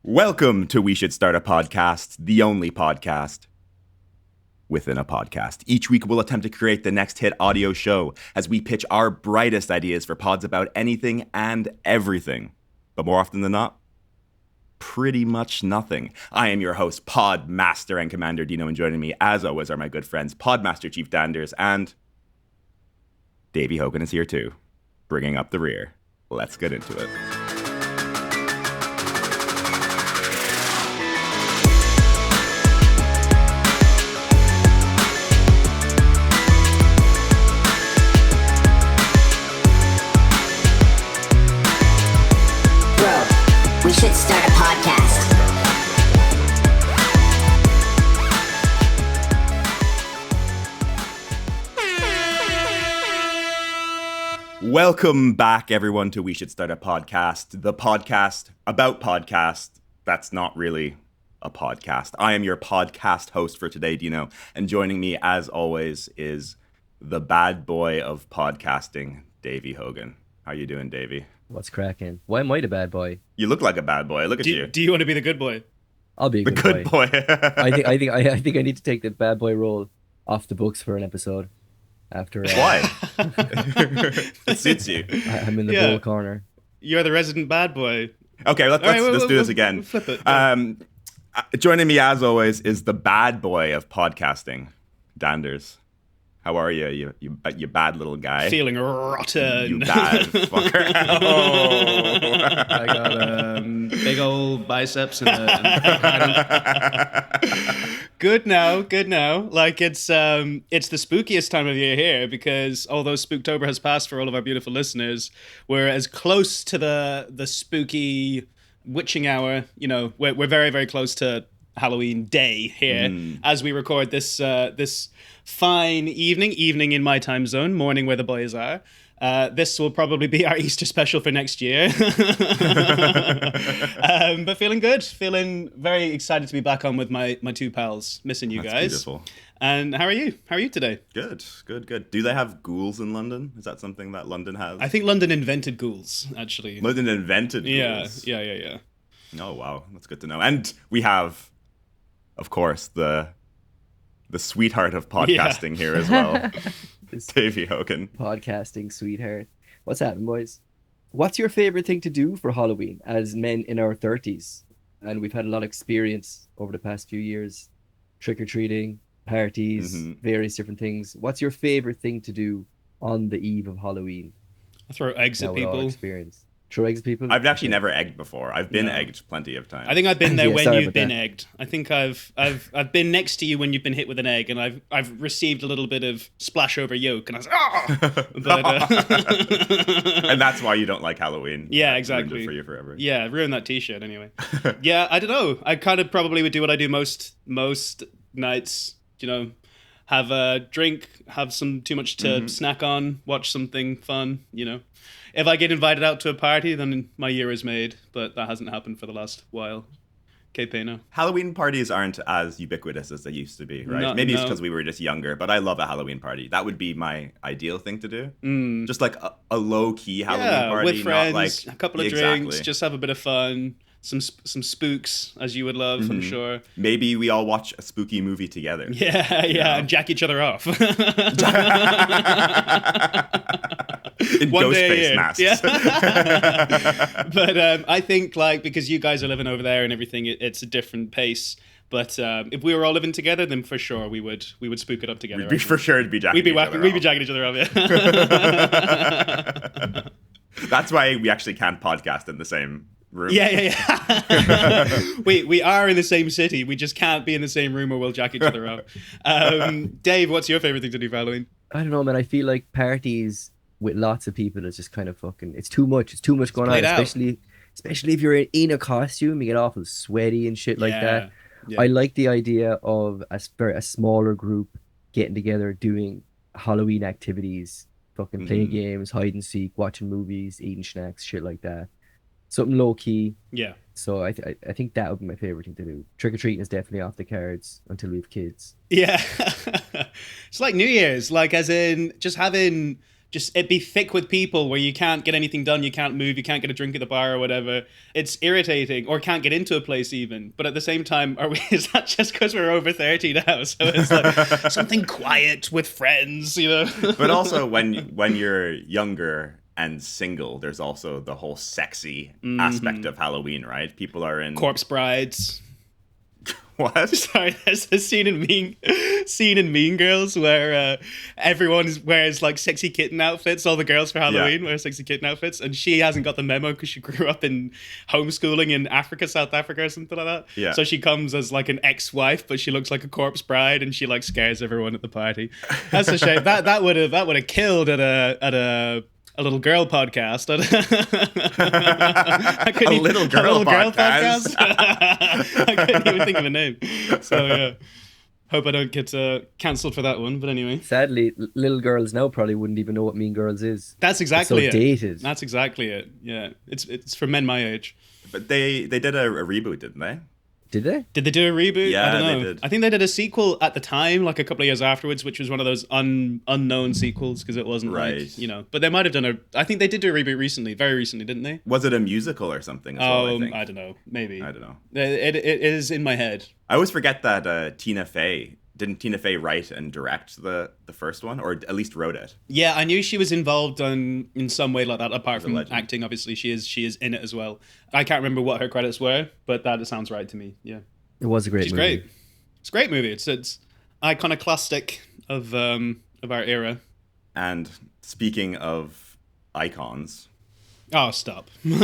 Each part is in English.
Welcome to We Should Start a Podcast, the only podcast within a podcast. Each week we'll attempt to create the next hit audio show as we pitch our brightest ideas for pods about anything and everything. But more often than not, pretty much nothing. I am your host, Pod Master and Commander Dino, and joining me as always are my good friends, Podmaster Chief Danders and Davey Hogan is here too, bringing up the rear. Let's get into it. We should start a podcast. Welcome back, everyone, to We Should Start a Podcast, the podcast about podcast that's not really a podcast. I am your podcast host for today, Dino, and joining me, as always, is the bad boy of podcasting, Davey Hogan. How you doing, Davey? What's cracking? Why am I the bad boy? You look like a bad boy. Look at you. Do you want to be the good boy? I'll be a The good good boy. I think I need to take the bad boy role off the books for an episode. After Why? It suits you. I'm in the Yeah. bull corner. You're the resident bad boy. Okay, let's do this again. We'll flip it. Joining me, as always, is the bad boy of podcasting, Danders. How are you? You bad little guy. Feeling rotten. You bad fucker. Oh. I got big old biceps and good now. Like it's the spookiest time of year here because although Spooktober has passed for all of our beautiful listeners, we're as close to the spooky witching hour. You know, we're very, very close to Halloween Day here as we record this fine evening in my time zone, morning where the boys are. This will probably be our Easter special for next year. But feeling good, feeling very excited to be back on with my two pals. Missing you That's guys. beautiful. And how are you? How are you today? Good. Do they have ghouls in London? Is that something that London has? I think London invented ghouls, actually. London invented ghouls. Yeah. Oh, wow. That's good to know. And we have, of course, the sweetheart of podcasting here as well, This Davey Hogan. podcasting sweetheart. What's happening, boys? What's your favorite thing to do for Halloween as men in our 30s? And we've had a lot of experience over the past few years. Trick-or-treating, parties, various different things. What's your favorite thing to do on the eve of Halloween? I throw eggs Now at with all people. experience. Throw eggs at people? I've actually never egged before. I've been No. egged plenty of times. I think I've been there Yeah, when sorry you've about been that. egged. I think I've been next to you when you've been hit with an egg, and I've received a little bit of splash over yolk, and I was like, ah! But, and that's why you don't like Halloween. Yeah, That exactly. ruined it for you forever. yeah, ruin that T-shirt anyway. Yeah, I don't know. I kind of probably would do what I do most nights. You know, have a drink, have some too much to snack on, watch something fun. You know. If I get invited out to a party, then my year is made. But that hasn't happened for the last while. K-Pano. Halloween parties aren't as ubiquitous as they used to be, right? Maybe it's No. because we were just younger, but I love a Halloween party. That would be my ideal thing to do. Just like a low-key Halloween party. with friends, not like, a couple of drinks, just have a bit of fun. Some spooks, as you would love, I'm sure. Maybe we all watch a spooky movie together. Yeah, and jack each other off. In One ghost day a face year. masks. Yeah. But I think, like, because you guys are living over there and everything, it's a different pace. But if we were all living together, then for sure we would spook it up together. For sure, to be jacking We'd be each other we'd be off. jacking each other off. Yeah. That's why we actually can't podcast in the same room. Yeah. we are in the same city. We just can't be in the same room or we'll jack each other up. Dave, what's your favorite thing to do for Halloween? I don't know, man. I feel like parties with lots of people is just kind of fucking. It's too much. It's too much going on, played out. especially if you're in a costume. You get awful sweaty and shit like that. Yeah. I like the idea of a smaller group getting together, doing Halloween activities, fucking playing games, hide and seek, watching movies, eating snacks, shit like that. Something low key. Yeah. So I think that would be my favorite thing to do. Trick or treating is definitely off the cards until we have kids. Yeah. It's like New Year's, like as in just having just it'd be thick with people where you can't get anything done, you can't move, you can't get a drink at the bar or whatever. It's irritating, or can't get into a place even. But at the same time, is that just because we're over 30 now? So it's like something quiet with friends, you know? But also when you're younger and single, there's also the whole sexy aspect of Halloween, right? People are in corpse brides. What? Sorry, there's a scene in Mean Girls where everyone wears like sexy kitten outfits. All the girls for Halloween wear sexy kitten outfits, and she hasn't got the memo because she grew up in homeschooling in Africa, South Africa, or something like that. Yeah. So she comes as like an ex-wife, but she looks like a corpse bride, and she like scares everyone at the party. That's a shame. That would have killed at a little girl podcast. A little girl podcast. I couldn't even think of a name. So yeah, hope I don't get cancelled for that one. But anyway, Sadly, little girls now probably wouldn't even know what Mean Girls is. that's exactly It's so it. dated. That's exactly it. Yeah, it's for men my age. But they did a reboot, didn't they? Did they? Did they do a reboot? Yeah, I don't know. they did. I think they did a sequel at the time, like a couple of years afterwards, which was one of those unknown sequels because it wasn't Right. like, you know. But they might have done I think they did do a reboot recently, very recently, didn't they? Was it a musical or something as well, I think? I don't know. Maybe. I don't know. It is in my head. I always forget that didn't Tina Fey write and direct the first one, or at least wrote it? Yeah, I knew she was involved in some way like that. Apart from legend. acting, obviously, she is in it as well. I can't remember what her credits were, but that sounds right to me. Yeah, It was a great she's movie. great. It's a great movie. It's iconoclastic of our era. And speaking of icons, Oh, stop. Me?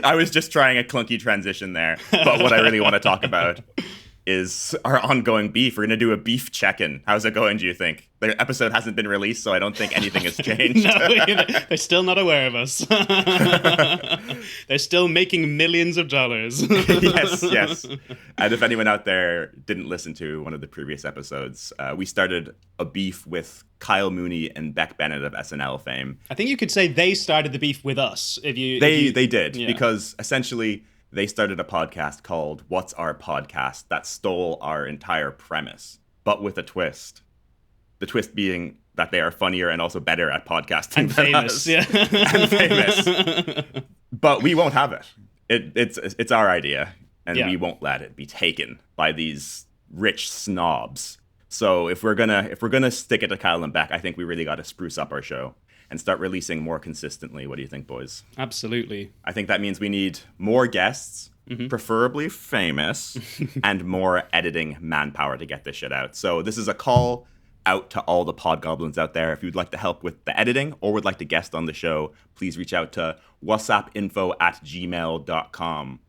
I was just trying a clunky transition there, but what I really want to talk about is our ongoing beef. We're going to do a beef check-in. How's it going, do you think? The episode hasn't been released, so I don't think anything has changed. No, they're still not aware of us. They're still making millions of dollars. Yes. And if anyone out there didn't listen to one of the previous episodes, we started a beef with Kyle Mooney and Beck Bennett of SNL fame. I think you could say they started the beef with us. They did, yeah. because essentially they started a podcast called What's Our Podcast that stole our entire premise, but with a twist. The twist being that they are funnier and also better at podcasting and than famous, us. yeah, and famous. But we won't have it. It's our idea, and Yeah. we won't let it be taken by these rich snobs. So if we're gonna stick it to Kyle and Beck, I think we really got to spruce up our show and start releasing more consistently. What do you think, boys? Absolutely. I think that means we need more guests, preferably famous, and more editing manpower to get this shit out. So this is a call out to all the pod goblins out there. If you'd like to help with the editing or would like to guest on the show, please reach out to whatsappinfo@gmail.com.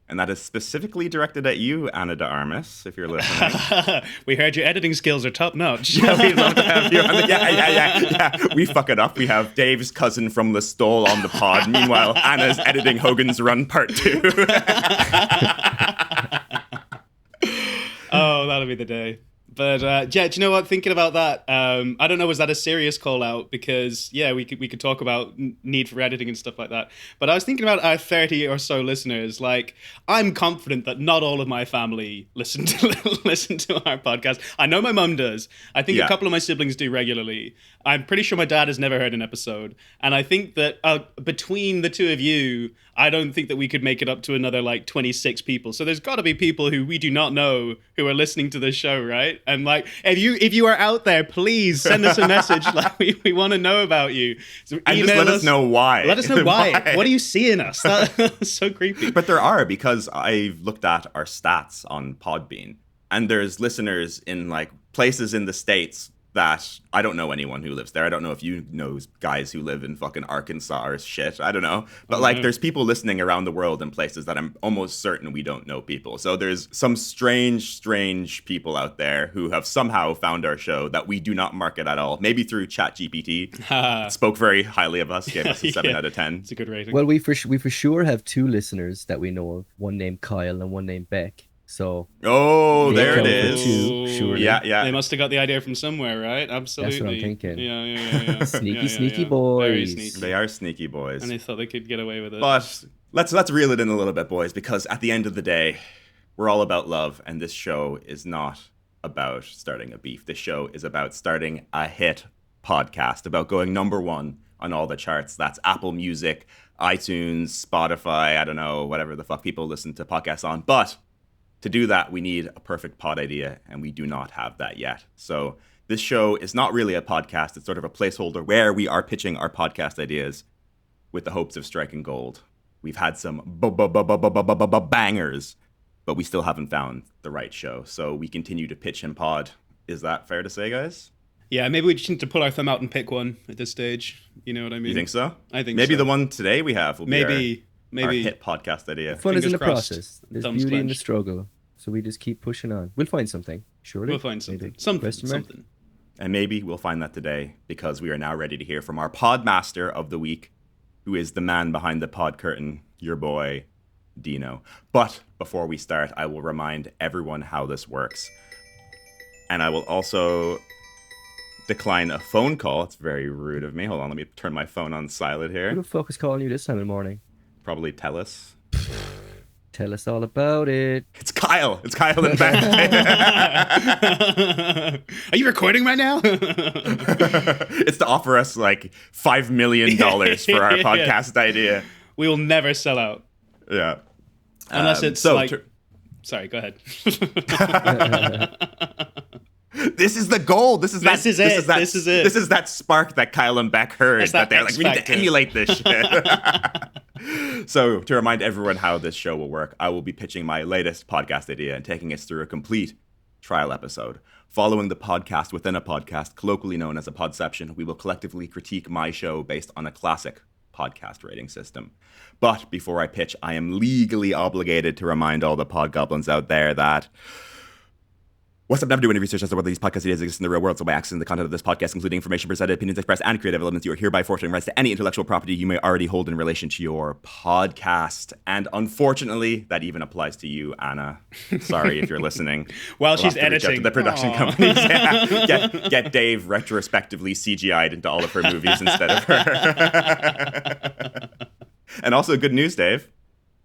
And that is specifically directed at you, Anna de Armas, if you're listening. We heard your editing skills are top notch. We'd love to have you on the, yeah. We fuck it up. We have Dave's cousin from Listowel on the pod. Meanwhile, Anna's editing Hogan's Run Part 2. Oh, that'll be the day. But yeah, do you know what? Thinking about that, I don't know. Was that a serious call out? Because yeah, we could talk about need for editing and stuff like that. But I was thinking about our 30 or so listeners. Like, I'm confident that not all of my family listen to our podcast. I know my mum does. I think a couple of my siblings do regularly. I'm pretty sure my dad has never heard an episode. And I think that between the two of you, I don't think that we could make it up to another like 26 people. So there's got to be people who we do not know who are listening to this show, right? And like, if you are out there, please send us a message. Like, we want to know about you. So And just let us know why. Let us know why. What do you see in us? That's so creepy. But there are, because I've looked at our stats on Podbean, and there's listeners in like places in the States that I don't know anyone who lives there. I don't know if you know guys who live in fucking Arkansas or shit. I don't know. But like, there's people listening around the world in places that I'm almost certain we don't know people. So there's some strange people out there who have somehow found our show that we do not market at all. Maybe through ChatGPT. Spoke very highly of us, gave us a 7 out of 10. It's a good rating. Well, we for sure have two listeners that we know of. One named Kyle and one named Beck. So There it count for is. two, surely. Yeah. They must have got the idea from somewhere, right? Absolutely. That's what I'm thinking. Yeah. Sneaky Very boys. sneaky. They are sneaky boys. And they thought they could get away with it. But let's reel it in a little bit, boys, because at the end of the day, we're all about love, and this show is not about starting a beef. This show is about starting a hit podcast, about going number one on all the charts. That's Apple Music, iTunes, Spotify, I don't know, whatever the fuck people listen to podcasts on. But to do that, we need a perfect pod idea, and we do not have that yet. So this show is not really a podcast. It's sort of a placeholder where we are pitching our podcast ideas with the hopes of striking gold. We've had some bangers, but we still haven't found the right show. So we continue to pitch and pod. Is that fair to say, guys? Yeah, maybe we just need to pull our thumb out and pick one at this stage. You know what I mean? You think so? I think maybe so. the one today we have will be our maybe hit podcast idea. Fun is in the Fingers crossed. process. There's Thumbs beauty in the clenched. struggle. So we just keep pushing on. We'll find something, surely. We'll find something. Maybe. Something. Question mark? Something. And maybe we'll find that today, because we are now ready to hear from our podmaster of the week, who is the man behind the pod curtain, your boy, Dino. But before we start, I will remind everyone how this works. And I will also decline a phone call. It's very rude of me. Hold on, let me turn my phone on silent Who here. the fuck is calling you this time in the morning? Probably Tellus. Tell us all about it. It's Kyle. It's Kyle and Ben. Are you recording right now? It's to offer us like $5 million for our Yeah. podcast idea. We will never sell out. Yeah. Unless it's so like... to- Sorry, go ahead. This is the goal. This is This is it. This is it. This is that spark that Kyle and Beck heard. It's That that they're like, X we need to factor." emulate this shit. So to remind everyone how this show will work, I will be pitching my latest podcast idea and taking us through a complete trial episode. Following the podcast within a podcast, colloquially known as a podception, we will collectively critique my show based on a classic podcast rating system. But before I pitch, I am legally obligated to remind all the podgoblins out there that What's up? Never do any research as to whether these podcast ideas exist in the real world. So by accessing the content of this podcast, including information presented, opinions expressed, and creative elements, you are hereby forfeiting rights to any intellectual property you may already hold in relation to your podcast. And unfortunately, that even applies to you, Anna. Sorry if you're listening. While We'll she's have to reach out to editing. the production Aw. companies. Yeah. Get Dave retrospectively CGI'd into all of her movies instead of her. And also, good news, Dave.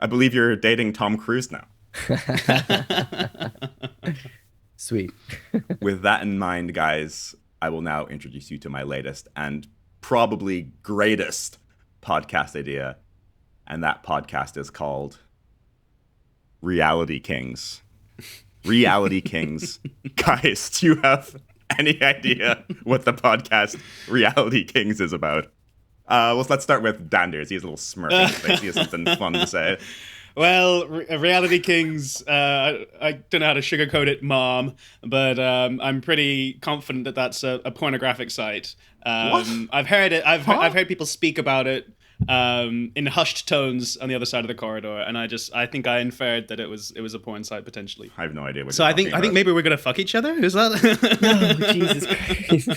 I believe you're dating Tom Cruise now. Sweet. With that in mind, guys, I will now introduce you to my latest and probably greatest podcast idea. And that podcast is called Reality Kings. Reality Kings. Guys, do you have any idea what the podcast Reality Kings is about? Well, let's start with Danders. He has a little smirk on his face. He has something fun to say. Well, Reality Kings, I don't know how to sugarcoat it, Mom, but I'm pretty confident that that's a pornographic site. I've heard it. I've heard people speak about it in hushed tones on the other side of the corridor, and I think I inferred that it was a porn site potentially. I have no idea what So you're I think talking about. maybe we're gonna fuck each other. Is that? Oh, Jesus Christ.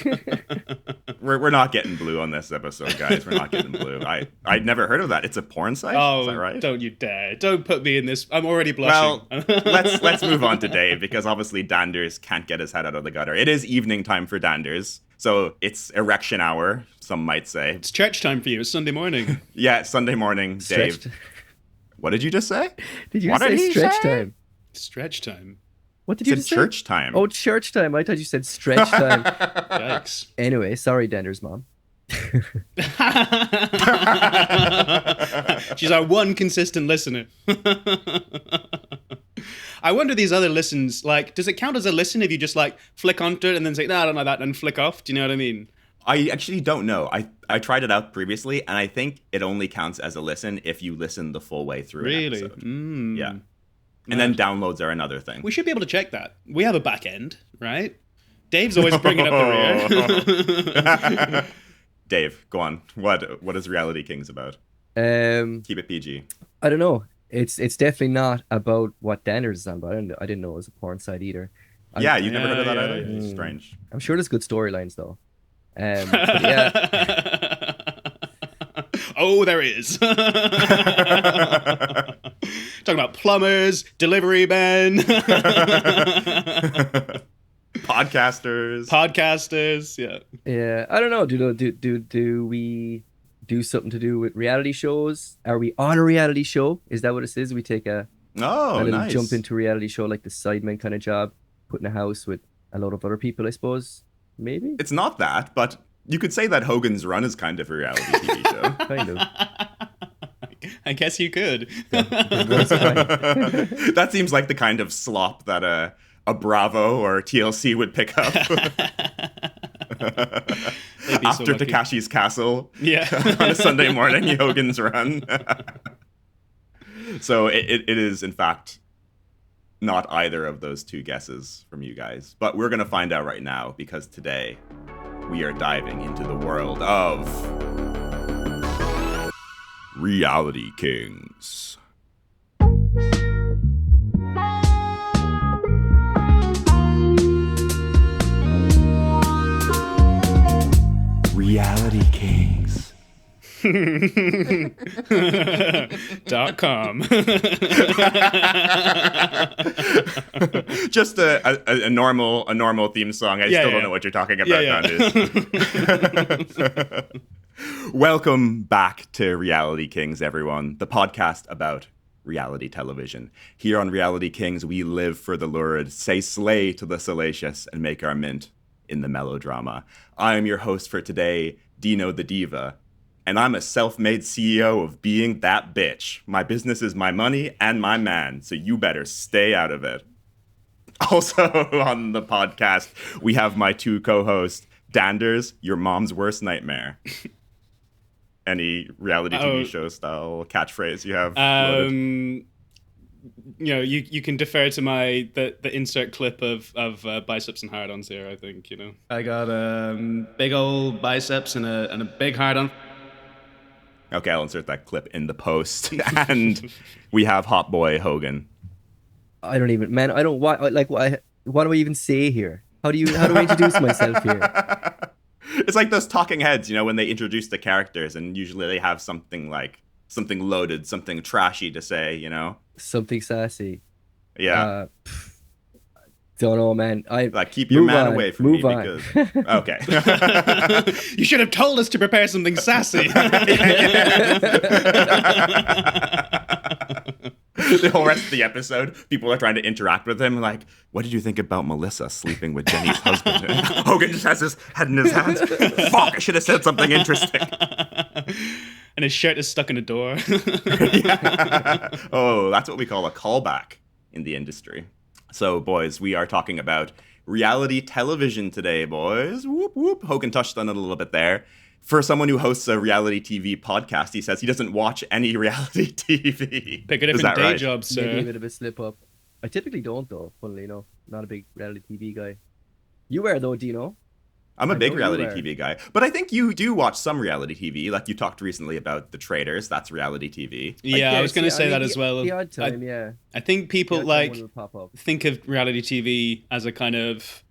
We're not getting blue on this episode, guys. We're not getting blue. I'd never heard of that. It's a porn site? Oh, Is that right? don't you dare! Don't put me in this. I'm already Well, blushing. let's move on to Dave, because obviously Danders can't get his head out of the gutter. It is evening time for Danders, so it's erection hour, some might say. It's church time for you. It's Sunday morning. Yeah, Sunday morning, Stretched. Dave. What did you just say? Did you What say did he stretch say? time? Stretch time. What did It's you in just say? church time. Oh, church time. I thought you said stretch time. Yikes. Anyway, sorry, Dender's mom. She's our one consistent listener. I wonder these other listens, like, does it count as a listen if you just like flick onto it and then say, no, I don't know that, and flick off? Do you know what I mean? I actually don't know. I tried it out previously, and I think it only counts as a listen if you listen the full way through an Really? episode. Mm. Yeah. And then downloads are another thing. We should be able to check that. We have a back end, right? Dave's always bringing up the rear. Dave, go on. What is Reality Kings about? Keep it PG. I don't know. It's definitely not about what Dender's is on, but I didn't know it was a porn site either. Yeah, you've never heard of that yeah, either? yeah. It's strange. I'm sure there's good storylines though. But yeah, Oh, there is. Talking about plumbers, delivery men, Podcasters. yeah. yeah. I don't know. Do we do something to do with reality shows? Are we on a reality show? Is that what it is? We take a Oh, little nice. jump into a reality show like the Sidemen kind of job, put in a house with a lot of other people, I suppose. Maybe. It's not that, but you could say that Hogan's Run is kind of a reality TV show. Kind of. I guess you could. That seems like the kind of slop that a Bravo or TLC would pick up. After lucky. Takashi's Castle, Yeah. on a Sunday morning, Hogan's Run. So it is, in fact, not either of those two guesses from you guys. But we're going to find out right now, because today we are diving into the world of Reality Kings. Reality Kings. .com. Just a normal theme song. I still don't know what you're talking about, Candice. Welcome back to Reality Kings, everyone. The podcast about reality television. Here on Reality Kings, we live for the lurid, say slay to the salacious, and make our mint in the melodrama. I am your host for today, Dino the Diva. And I'm a self-made CEO of being that bitch. My business is my money and my man, so you better stay out of it. Also on the podcast, we have my two co-hosts, Danders, your mom's worst nightmare. Any reality TV show style catchphrase you have? You can defer to the insert clip of biceps and hard-ons here, I think, I got big old biceps and a big hard-on. Okay, I'll insert that clip in the post. And we have Hot Boy Hogan. I don't even, man. I don't what do I even say here? How do I introduce myself here? It's like those talking heads, when they introduce the characters, and usually they have something loaded, something trashy to say, Something sassy. Yeah. Don't know, man. Keep your man away from me because. Okay. You should have told us to prepare something sassy. The whole rest of the episode, people are trying to interact with him. Like, what did you think about Melissa sleeping with Jenny's husband? And Hogan just has his head in his hands. Fuck! I should have said something interesting. And his shirt is stuck in a door. Yeah. Oh, that's what we call a callback in the industry. So, boys, we are talking about reality television today, boys. Whoop, whoop. Hogan touched on it a little bit there. For someone who hosts a reality TV podcast, he says he doesn't watch any reality TV. Pick a different day job, sir. Maybe a bit of a slip up. I typically don't, though, funnily enough. Not a big reality TV guy. You are, though, Dino. I'm a big reality TV guy. But I think you do watch some reality TV. Like, you talked recently about The Traitors. That's reality TV. Yeah, I was going to say that as well. The odd time, yeah. I think people think of reality TV as a kind of...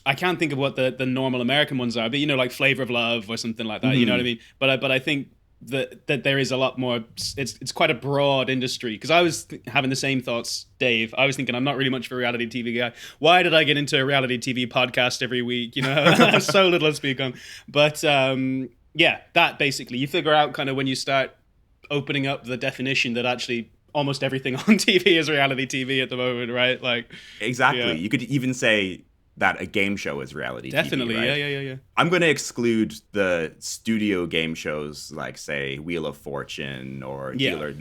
I can't think of what the normal American ones are, but like Flavor of Love or something like that. Mm-hmm. You know what I mean? But I think that there is a lot more. It's quite a broad industry, because I was having the same thoughts, Dave. I was thinking I'm not really much of a reality TV guy. Why did I get into a reality TV podcast every week? I have so little to speak on. But that basically you figure out kind of when you start opening up the definition that actually almost everything on TV is reality TV at the moment, right? Like exactly. Yeah. You could even say that a game show is reality Definitely, TV, right? Yeah. I'm going to exclude the studio game shows like, say, Wheel of Fortune or Neil or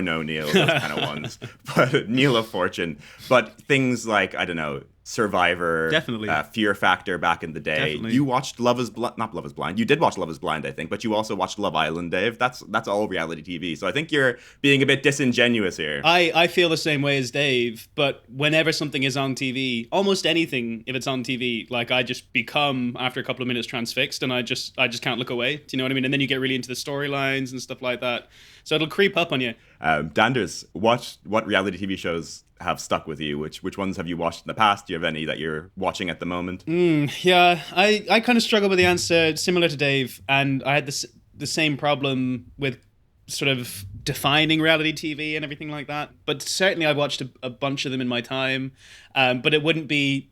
No Neil, those kind of ones. But Neil of Fortune. But things like, I don't know, Survivor, Definitely. Fear Factor back in the day. Definitely. You watched not Love is Blind. You did watch Love is Blind, I think, but you also watched Love Island, Dave. That's all reality TV. So I think you're being a bit disingenuous here. I feel the same way as Dave, but whenever something is on TV, almost anything, if it's on TV, like I just become, after a couple of minutes, transfixed, and I just can't look away. Do you know what I mean? And then you get really into the storylines and stuff like that. So it'll creep up on you. Danders, what reality TV shows have stuck with you? Which ones have you watched in the past? Do you have any that you're watching at the moment? Yeah, I kind of struggle with the answer, similar to Dave, and I had the same problem with sort of defining reality TV and everything like that. But certainly I've watched a bunch of them in my time, but it wouldn't be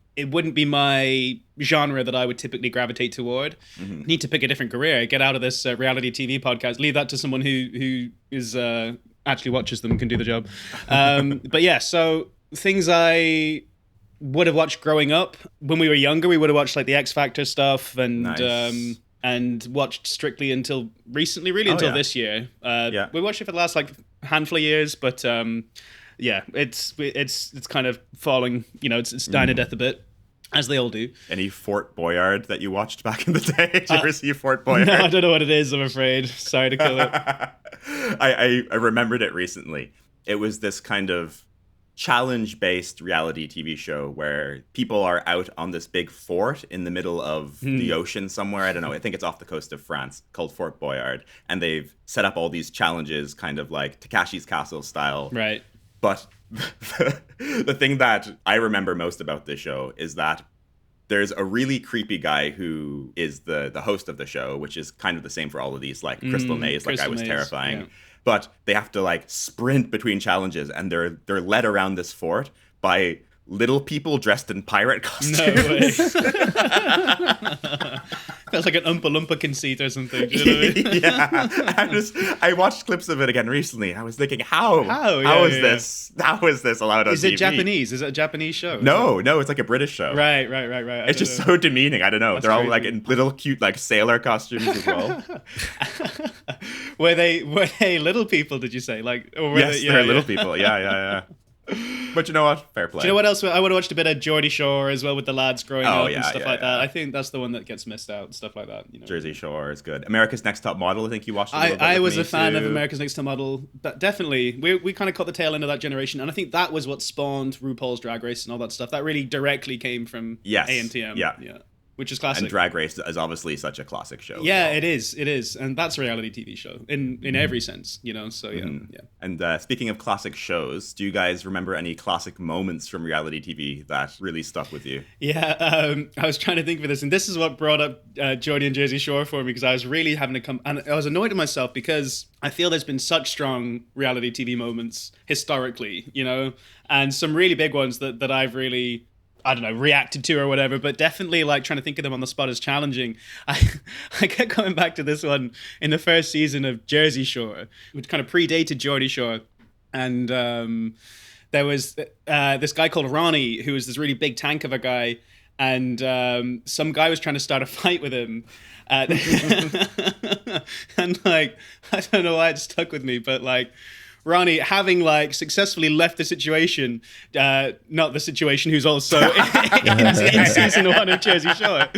my genre that I would typically gravitate toward. Mm-hmm. Need to pick a different career, get out of this reality TV podcast, leave that to someone who is actually watches them and can do the job. But yeah, so things I would have watched growing up. When we were younger, we would have watched like the X Factor stuff and watched Strictly until recently, really until this year. We watched it for the last like handful of years, but it's kind of falling. You know, it's dying a death a bit. As they all do. Any Fort Boyard that you watched back in the day? Did you ever see Fort Boyard? No, I don't know what it is, I'm afraid. Sorry to kill it. I remembered it recently. It was this kind of challenge-based reality TV show where people are out on this big fort in the middle of the ocean somewhere. I don't know. I think it's off the coast of France, called Fort Boyard. And they've set up all these challenges, kind of like Takashi's Castle style. Right. But the thing that I remember most about this show is that there's a really creepy guy who is the host of the show, which is kind of the same for all of these, like Crystal Maze, like I was terrifying. Yeah. But they have to like sprint between challenges, and they're led around this fort by little people dressed in pirate costumes. No way. That's like an Oompa Loompa conceit or something. Do you know what I mean? Yeah. I watched clips of it again recently. I was thinking, how is this allowed on TV? Is it Japanese? Is it a Japanese show? No, it's like a British show. Right. It's just so demeaning. I don't know. They're all like in little cute like sailor costumes as well. Were they little people? Did you say they're little people. Yeah. But you know what? Fair play. Do you know what else? I would have watched a bit of Geordie Shore as well with the lads growing up and stuff like that. I think that's the one that gets missed out and stuff like that. You know? Jersey Shore is good. America's Next Top Model, I think you watched a little bit. I was a fan of America's Next Top Model. But definitely, we kind of caught the tail end of that generation. And I think that was what spawned RuPaul's Drag Race and all that stuff. That really directly came from ANTM. Yeah. Which is classic. And Drag Race is obviously such a classic show. Yeah, it is. And that's a reality TV show in every sense, you know, so yeah. And speaking of classic shows, do you guys remember any classic moments from reality TV that really stuck with you? Yeah, I was trying to think of this, and this is what brought up Geordie and Jersey Shore for me, because I was really having to come, and I was annoyed at myself because I feel there's been such strong reality TV moments historically, you know, and some really big ones that I've really... I don't know, reacted to or whatever, but definitely like trying to think of them on the spot is challenging. I kept coming back to this one in the first season of Jersey Shore, which kind of predated Geordie Shore. And there was this guy called Ronnie, who was this really big tank of a guy. And some guy was trying to start a fight with him. And like, I don't know why it stuck with me, but like, Ronnie, having like successfully left the situation, not the situation who's also in season 1 of Jersey Shore,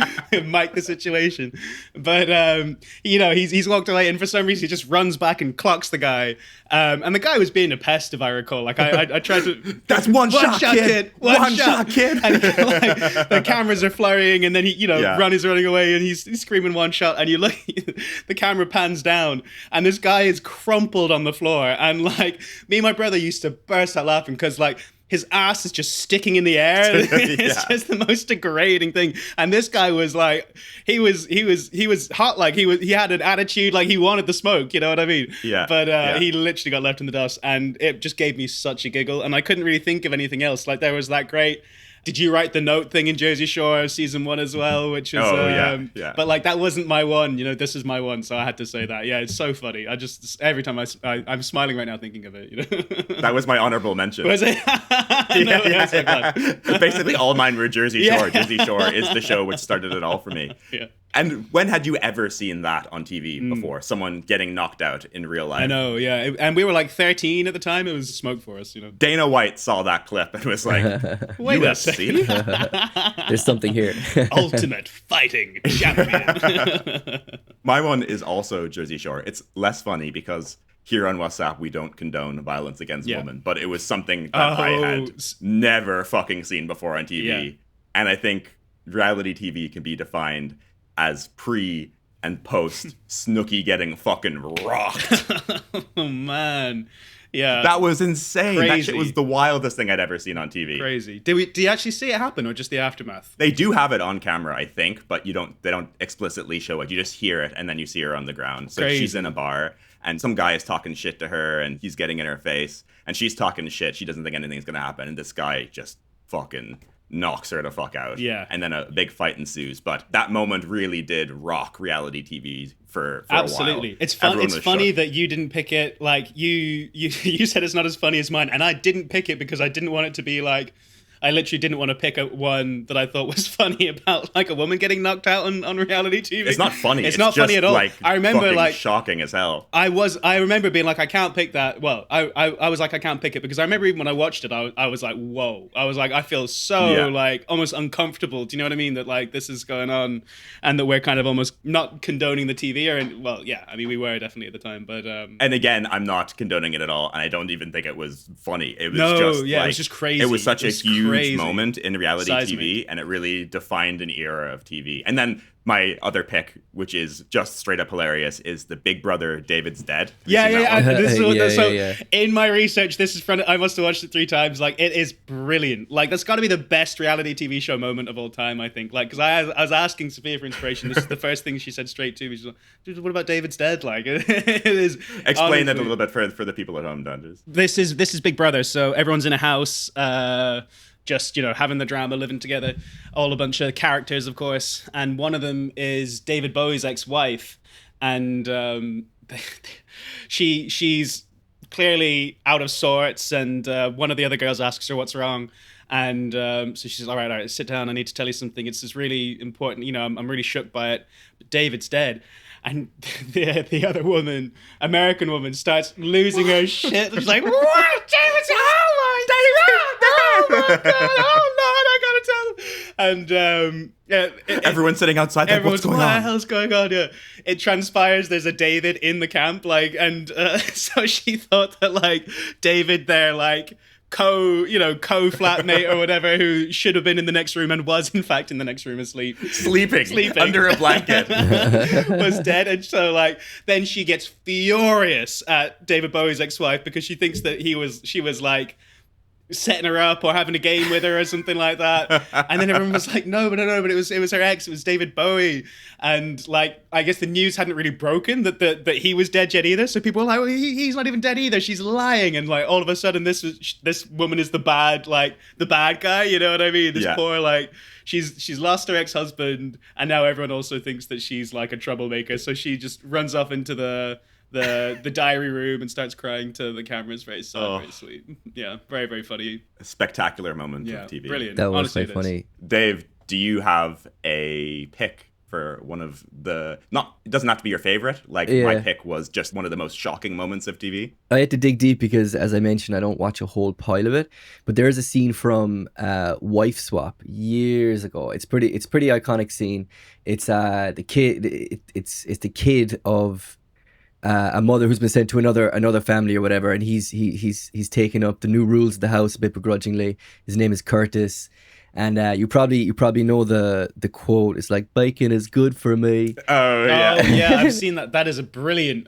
Mike the situation. But, you know, he's walked away, and for some reason he just runs back and clocks the guy. And the guy was being a pest, if I recall. Like I tried to... That's one shot, kid. One shot, kid. And like, the cameras are flurrying, and then he, you know, Ronnie's running away, and he's screaming one shot, and you look, the camera pans down, and this guy is crumpled on the floor, and like me and my brother used to burst out laughing because like his ass is just sticking in the air. It's just the most degrading thing. And this guy was like, he was hot, like he had an attitude, like he wanted the smoke, you know what I mean? Yeah. But he literally got left in the dust, and it just gave me such a giggle, and I couldn't really think of anything else. Like there was that great "Did you write the note" thing in Jersey Shore season 1 as well, which was but like that wasn't my one, you know, this is my one, so I had to say that. Yeah, it's so funny. I just every time I'm smiling right now thinking of it, you know. That was my honorable mention. Was it? Basically all mine were Jersey Shore. Jersey Shore is the show which started it all for me. Yeah. And when had you ever seen that on TV before? Someone getting knocked out in real life? I know, yeah. And we were like 13 at the time. It was smoke for us, you know. Dana White saw that clip and was like, wait a second. There's something here. Ultimate fighting champion. My one is also Jersey Shore. It's less funny because here on WSSAP, we don't condone violence against women. But it was something that I had never fucking seen before on TV. Yeah. And I think reality TV can be defined as pre and post Snooki getting fucking rocked. Oh man, yeah, that was insane. Crazy. That shit was the wildest thing I'd ever seen on TV. Crazy. Do you actually see it happen, or just the aftermath? They do have it on camera, I think, but they don't explicitly show it. You just hear it, and then you see her on the ground. So she's in a bar, and some guy is talking shit to her, and he's getting in her face, and she's talking shit. She doesn't think anything's gonna happen, and this guy just fucking knocks her the fuck out. Yeah. And then a big fight ensues. But that moment really did rock reality TV for Absolutely. a while. It's fun. It's funny that you didn't pick it. Like you said it's not as funny as mine, and I didn't pick it because I didn't want it to be like, I literally didn't want to pick out one that I thought was funny about like a woman getting knocked out on reality TV. It's not funny. It's not funny just, at all. Like, I remember fucking like shocking as hell. I remember being like, I can't pick that. Well, I was like, I can't pick it because I remember even when I watched it, I was like, whoa. I was like, I feel so like almost uncomfortable. Do you know what I mean? That like this is going on, and that we're kind of almost not condoning the TV well, yeah. I mean, we were definitely at the time, but and again, I'm not condoning it at all, and I don't even think it was funny. It was it was just crazy. It was such a huge crazy moment in reality TV, and it really defined an era of TV. And then my other pick, which is just straight up hilarious, is the Big Brother David's Dead. So in my research, this is from, I must have watched it 3 times. Like, it is brilliant. Like, that's got to be the best reality TV show moment of all time, I think. Like, because I was asking Sophia for inspiration. This is the first thing she said straight to me. She's like, dude, what about David's Dead? Like, it is. Explain it a little bit for the people at home, Dungeons. This is Big Brother. So everyone's in a house. Just, you know, having the drama, living together, all a bunch of characters, of course. And one of them is David Bowie's ex-wife. And she's clearly out of sorts. And one of the other girls asks her what's wrong. And so she says, all right, sit down. I need to tell you something. It's just really important. You know, I'm really shook by it. But David's dead. And the other woman, American woman, starts losing her shit. She's like, what? David's oh my God, I gotta tell him. And everyone's sitting outside. Like, what's going on? What the hell's going on? Yeah. It transpires there's a David in the camp, like, and so she thought that like David there, like, co-flatmate or whatever, who should have been in the next room and was in fact in the next room asleep, sleeping under a blanket, was dead. And so like then she gets furious at David Bowie's ex-wife because she thinks that she was like setting her up or having a game with her or something like that. And then everyone was like, no, but it was her ex, it was David Bowie. And like, I guess the news hadn't really broken that he was dead yet either. So people were like, well, he's not even dead either. She's lying. And like, all of a sudden this woman is the bad guy. You know what I mean? This poor, like, she's lost her ex-husband. And now everyone also thinks that she's like a troublemaker. So she just runs off into the diary room and starts crying to the camera. It's very sad, very sweet. Yeah, very, very funny. A spectacular moment of TV. Brilliant. That was quite funny. Dave, do you have a pick for one of the... it doesn't have to be your favorite. Like, my pick was just one of the most shocking moments of TV. I had to dig deep because, as I mentioned, I don't watch a whole pile of it. But there is a scene from Wife Swap years ago. It's pretty iconic scene. It's the kid. It's the kid of a mother who's been sent to another family or whatever, and he's taken up the new rules of the house a bit begrudgingly. His name is Curtis, and you probably know the quote. It's like, bacon is good for me. Oh yeah, yeah, I've seen that. That is a brilliant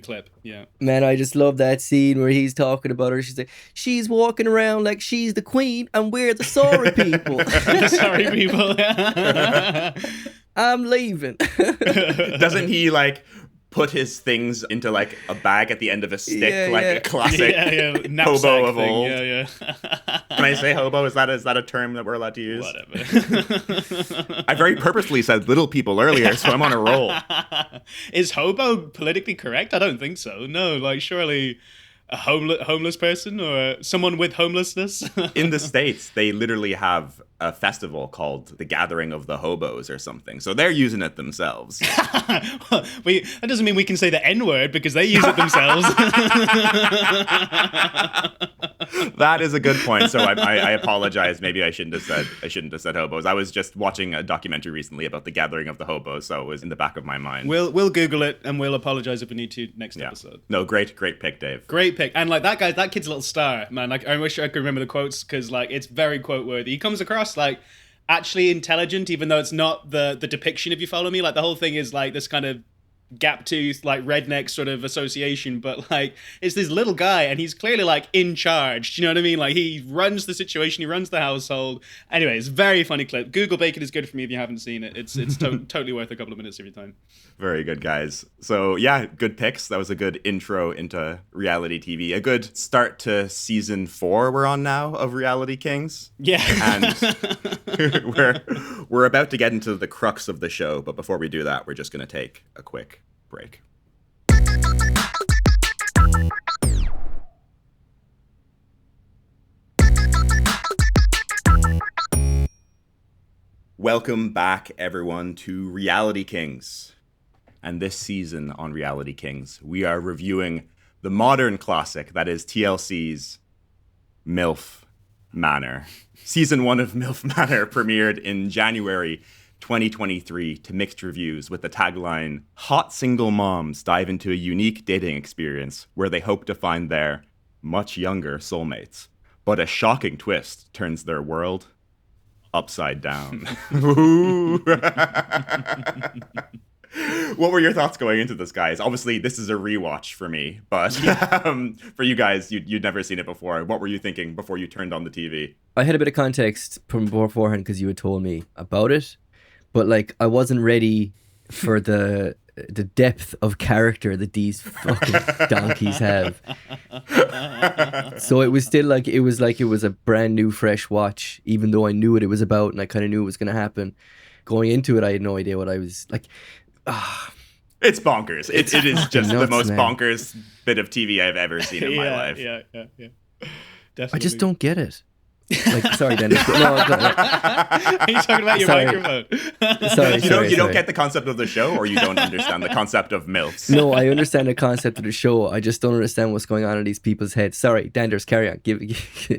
clip. Yeah, man, I just love that scene where he's talking about her. She's like, she's walking around like she's the queen, and we're the sorry people. The sorry people. I'm leaving. Doesn't he like put his things into like a bag at the end of a stick, a classic hobo of old? Yeah. Can I say hobo? Is that a term that we're allowed to use? Whatever. I very purposefully said little people earlier, so I'm on a roll. Is hobo politically correct? I don't think so. No, like surely a homeless person or someone with homelessness. In the States, they literally have a festival called the Gathering of the Hobos or something. So they're using it themselves. That doesn't mean we can say the N-word because they use it themselves. That is a good point. So I apologize. Maybe I shouldn't have said hobos. I was just watching a documentary recently about the Gathering of the Hobos, so it was in the back of my mind. We'll Google it and we'll apologize if we need to next episode. No, great pick, Dave. Great pick. And like that kid's a little star, man. Like I wish I could remember the quotes because like it's very quote worthy. He comes across like actually intelligent, even though it's not the depiction, if you follow me. Like the whole thing is like this kind of gap tooth, like redneck sort of association, but like it's this little guy and he's clearly like in charge. Do you know what I mean? Like he runs the situation, he runs the household. Anyway, it's a very funny clip. Google Bacon is good for me if you haven't seen it. It's totally worth a couple of minutes of your time. Very good, guys. So yeah, good picks. That was a good intro into reality TV. A good start to season 4 we're on now of Reality Kings. Yeah. And we're about to get into the crux of the show, but before we do that, we're just going to take a quick break. Welcome back, everyone, to Reality Kings. And this season on Reality Kings, we are reviewing the modern classic that is TLC's MILF Manor. Season 1 of MILF Manor premiered in January 2023 to mixed reviews with the tagline, "Hot single moms dive into a unique dating experience where they hope to find their much younger soulmates. But a shocking twist turns their world upside down." What were your thoughts going into this, guys? Obviously, this is a rewatch for me, but for you guys, you'd never seen it before. What were you thinking before you turned on the TV? I had a bit of context from beforehand because you had told me about it, but like I wasn't ready for the depth of character that these fucking donkeys have. So it was still like it was a brand new, fresh watch, even though I knew what it was about and I kind of knew it was going to happen. Going into it, I had no idea what I was like. It's bonkers. It is just the nuts, most man. bonkers bit of TV I've ever seen in my life. Yeah. Definitely. I just don't get it. Like, sorry, Dennis. No, Are you talking about your Sorry. microphone? sorry. You don't get the concept of the show, or you don't understand the concept of MILFs. No, I understand the concept of the show. I just don't understand what's going on in these people's heads. Sorry, Danders, carry on. I didn't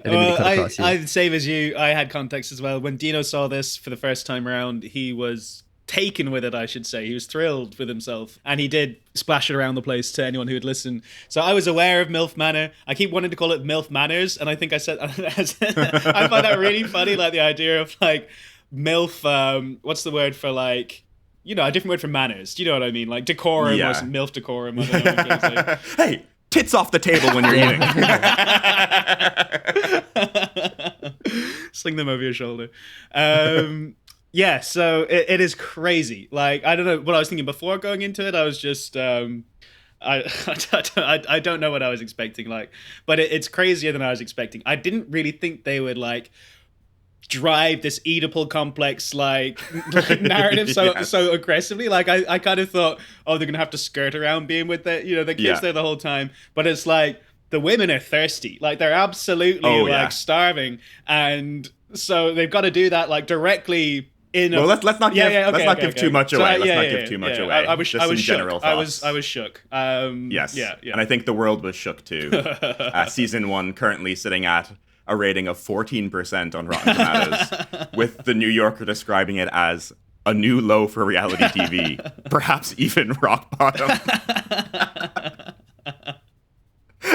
mean to cut across you. I same as you. I had context as well. When Dino saw this for the first time around, he was taken with it, I should say. He was thrilled with himself, and he did splash it around the place to anyone who would listen. So I was aware of MILF Manor. I keep wanting to call it MILF Manners, and I think I said I find that really funny, like the idea of like MILF. What's the word for like? You know, a different word for manners. Do you know what I mean? Like decorum or some MILF decorum. I don't know what I'm gonna say. Hey, tits off the table when you're eating. Sling them over your shoulder. Yeah, so it is crazy. Like, I don't know what I was thinking before going into it. I was just, I don't know what I was expecting. Like, but it's crazier than I was expecting. I didn't really think they would like drive this Oedipal complex like narrative so aggressively. Like, I kind of thought, oh, they're gonna have to skirt around being with the kids there the whole time. But it's like the women are thirsty. Like, they're absolutely starving, and so they've got to do that like directly. Let's not give too much away. Let's not give too much away. I was shook. I was shook. Yes. Yeah. And I think the world was shook too. Season 1 currently sitting at a rating of 14% on Rotten Tomatoes, with the New Yorker describing it as a new low for reality TV, perhaps even rock bottom.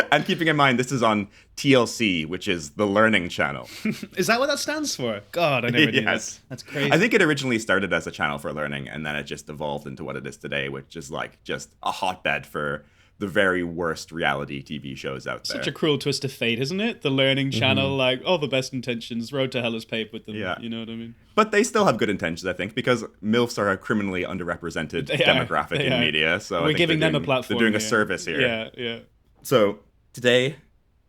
And keeping in mind, this is on TLC, which is the Learning Channel. Is that what that stands for? God, I never knew that. That's crazy. I think it originally started as a channel for learning, and then it just evolved into what it is today, which is like just a hotbed for the very worst reality TV shows out there. Such a cruel twist of fate, isn't it? The Learning Channel, like all the best intentions, road to hell is paved with them. Yeah. You know what I mean? But they still have good intentions, I think, because MILFs are a criminally underrepresented demographic in media. So we're giving them a platform. They're doing a service here. Yeah. So today,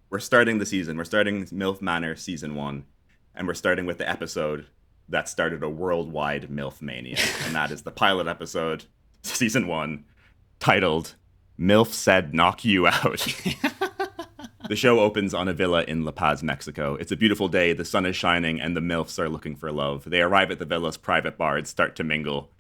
we're starting the season. We're starting MILF Manor Season 1, and we're starting with the episode that started a worldwide MILF mania, and that is the pilot episode, Season 1, titled MILF Said Knock You Out. The show opens on a villa in La Paz, Mexico. It's a beautiful day, the sun is shining, and the MILFs are looking for love. They arrive at the villa's private bar and start to mingle.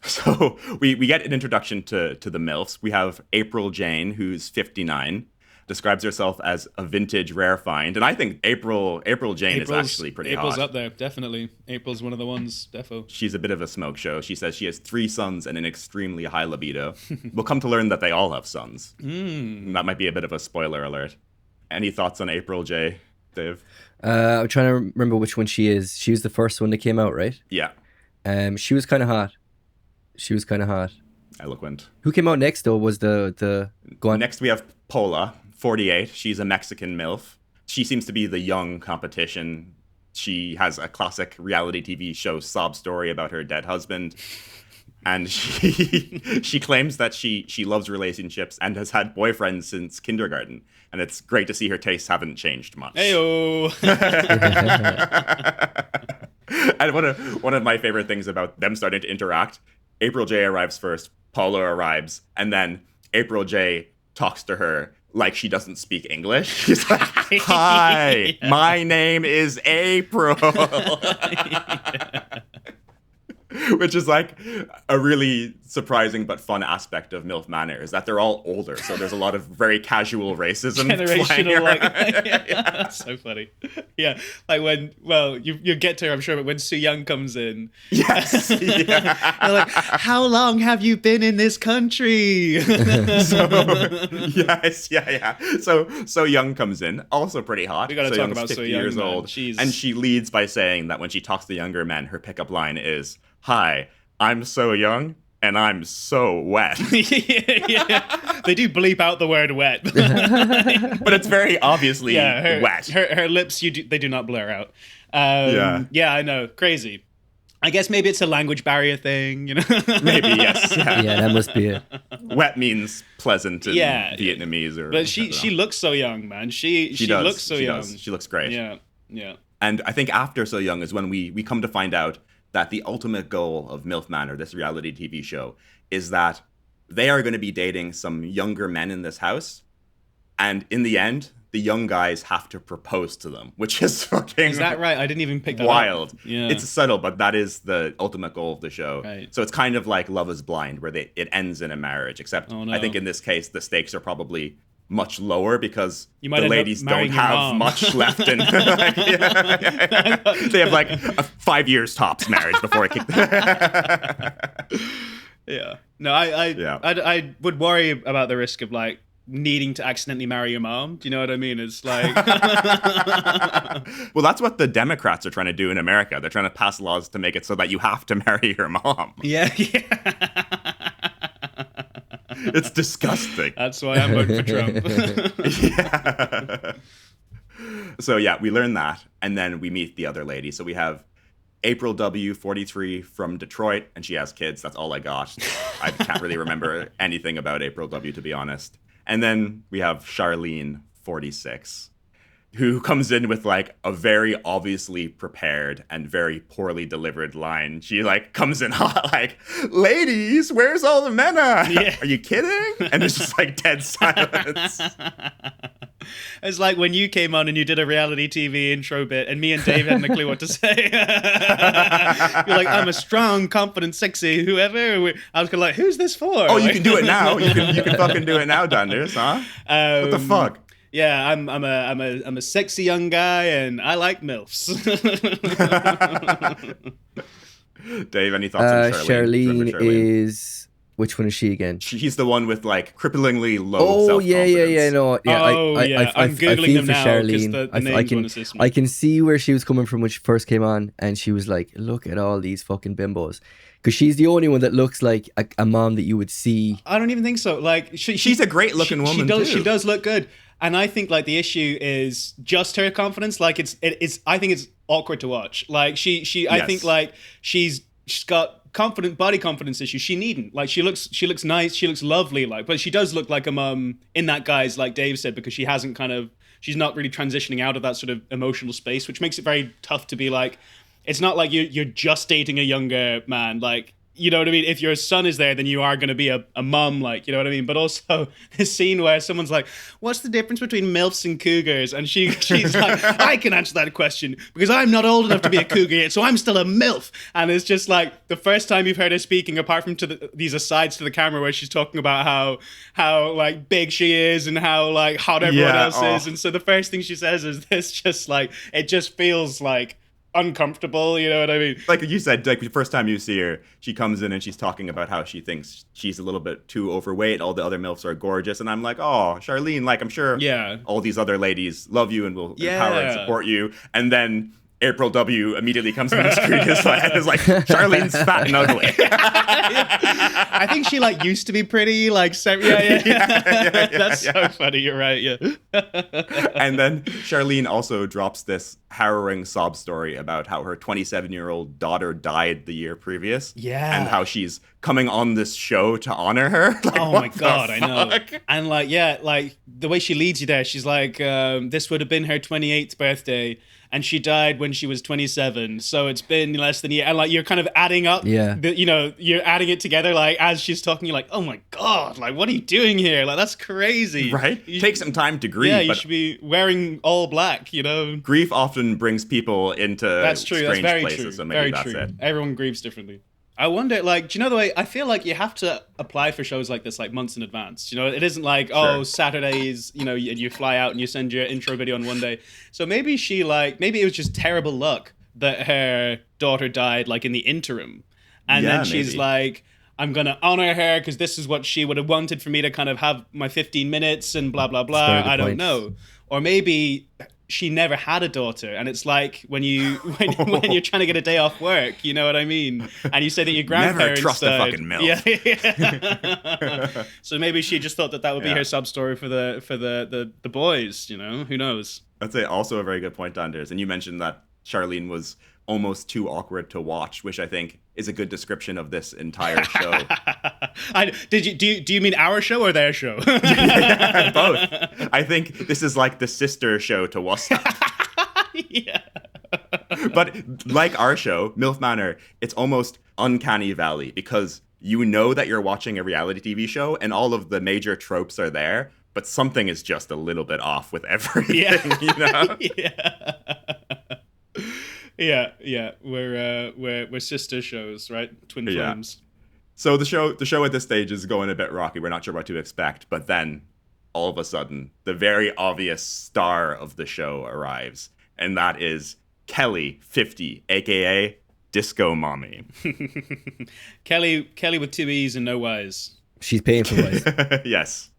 So we get an introduction to the MILFs. We have April Jane, who's 59, describes herself as a vintage rare find. And I think April Jane is actually pretty April's hot. up there, definitely. April's one of the ones, defo. She's a bit of a smoke show. She says she has 3 sons and an extremely high libido. We'll come to learn that they all have sons. That might be a bit of a spoiler alert. Any thoughts on April J, Dave? I'm trying to remember which one she is. She was the first one that came out, right? Yeah. She was kind of hot. Eloquent. Who came out next, though, was the... Go on. Next we have Paula, 48. She's a Mexican MILF. She seems to be the young competition. She has a classic reality TV show sob story about her dead husband. And she claims that she loves relationships and has had boyfriends since kindergarten. And it's great to see her tastes haven't changed much. Heyo. And one of my favorite things about them starting to interact, April J arrives first, Paula arrives, and then April J talks to her like she doesn't speak English. She's like, "Hi, my name is April." Which is like a really surprising but fun aspect of MILF Manor is that they're all older, so there's a lot of very casual racism. Generational, like, that's so funny. Yeah, like when, well, you get to her, I'm sure, but when Soo Young comes in, Yes, yeah. they're like, "How long have you been in this country?" Yes, yeah. So Young comes in, also pretty hot. We gotta So talk Young's about 50 So Young, years man. old, She's- and she leads by saying that when she talks to younger men, her pickup line is, "Hi, I'm so young and I'm so wet." Yeah. They do bleep out the word wet. But it's very obviously wet. Her lips, they do not blur out. Yeah, I know, crazy. I guess maybe it's a language barrier thing, you know? Maybe, yes. Yeah. Yeah, that must be it. Wet means pleasant in Vietnamese. But she looks so young, man. She does. looks so young. She looks great. Yeah. And I think after So Young is when we come to find out that the ultimate goal of MILF Manor, this reality TV show, is that they are going to be dating some younger men in this house. And in the end, the young guys have to propose to them, which is fucking... Is that right? I didn't even pick that up. Wild. Yeah. It's subtle, but that is the ultimate goal of the show. Right. So it's kind of like Love is Blind, where it ends in a marriage, except Oh, no. I think in this case, the stakes are probably much lower because You might the end up ladies don't marrying your have mom. much left in... Yeah. They have like 5 years tops marriage before it kicks... Yeah. No, I would worry about the risk of like needing to accidentally marry your mom. Do you know what I mean? It's like... Well, that's what the Democrats are trying to do in America. They're trying to pass laws to make it so that you have to marry your mom. Yeah. It's disgusting. That's why I'm voting for Trump. Yeah. So yeah, we learn that, and then we meet the other lady. So we have April W, 43, from Detroit, and she has kids. That's all I got. I can't really remember anything about April W, to be honest. And then we have Charlene, 46, who comes in with like a very obviously prepared and very poorly delivered line. She like comes in hot, like, "Ladies, where's all the men at? Yeah. Are you kidding?" And it's just like dead silence. It's like when you came on and you did a reality TV intro bit, and me and Dave hadn't a clue what to say. You're like, "I'm a strong, confident, sexy, whoever." I was kind of like, "Who's this for?" Oh, like, you can do it now. You can fucking do it now, Dunders, huh? What the fuck? Yeah, I'm a sexy young guy, and I like MILFs. Dave, any thoughts on Charlene? Charlene is... Which one is she again? He's the one with like cripplingly low Oh, self-confidence. no. Yeah, I'm Googling feel them for now, 'cause Charlene. the I name's can gonna assist me. I can see where she was coming from when she first came on, and she was like, "Look at all these fucking bimbos," because she's the only one that looks like a mom that you would see. I don't even think so. Like She's a great looking woman, too. She does look good, and I think like the issue is just her confidence. Like it's I think it's awkward to watch. Like I think like she's got confident body confidence issues. She needn't. Like she looks nice, she looks lovely, like, but she does look like a mum in that guise, like Dave said, because she's not really transitioning out of that sort of emotional space, which makes it very tough to be like, it's not like you're just dating a younger man, like, you know what I mean? If your son is there, then you are going to be a mum, like, you know what I mean? But also this scene where someone's like, "What's the difference between MILFs and cougars?" And she's like, "I can answer that question because I'm not old enough to be a cougar yet, so I'm still a MILF." And it's just like the first time you've heard her speaking, apart from these asides to the camera where she's talking about how like big she is and how like hot everyone else is. And so the first thing she says is this, just like, it just feels like uncomfortable, you know what I mean? Like you said, like the first time you see her, she comes in and she's talking about how she thinks she's a little bit too overweight. All the other MILFs are gorgeous. And I'm like, "Oh, Charlene, like I'm sure all these other ladies love you and will empower and support you." And then April W immediately comes on the screen and is like, "Charlene's fat and ugly." I think she like used to be pretty, like, yeah. That's so funny. You're right. Yeah. And then Charlene also drops this harrowing sob story about how her 27-year-old daughter died the year previous. Yeah. And how she's coming on this show to honor her. Like, oh my God, I know. And like, yeah, like the way she leads you there, she's like, this would have been her 28th birthday, and she died when she was 27. So it's been less than a year. And like, you're kind of adding up, you're adding it together. Like as she's talking, you're like, "Oh my God, like what are you doing here? Like that's crazy." Right? Take some time to grieve. Yeah, you should be wearing all black, you know? Grief often brings people into That's true. strange That's very places. true. So maybe very that's true. it. Everyone grieves differently. I wonder, like, do you know the way I feel like you have to apply for shows like this like months in advance? You know, it isn't like, oh, Saturdays, you know, you fly out and you send your intro video on one day. So maybe maybe it was just terrible luck that her daughter died like in the interim. And then she's like, I'm going to honor her because this is what she would have wanted for me to kind of have my 15 minutes and blah, blah, blah. I don't know. Or maybe she never had a daughter, and it's like when you're trying to get a day off work, you know what I mean? And you say that your grandparents never trust a fucking MILF. Yeah. So maybe she just thought that would be her sub story for the boys. You know, who knows? That's also a very good point, Anders. And you mentioned that Charlene was almost too awkward to watch, which I think is a good description of this entire show. Do you mean our show or their show? Yeah, both. I think this is like the sister show to WSSAP. Yeah. But like our show, MILF Manor, it's almost uncanny valley because you know that you're watching a reality TV show and all of the major tropes are there, but something is just a little bit off with everything, you know? Yeah. We're sister shows, right? Twin flames. So the show at this stage is going a bit rocky. We're not sure what to expect, but then all of a sudden, the very obvious star of the show arrives, and that is Kelly, 50, aka Disco Mommy. Kelly with 2 E's and no Y's. She's painful, right? Yes.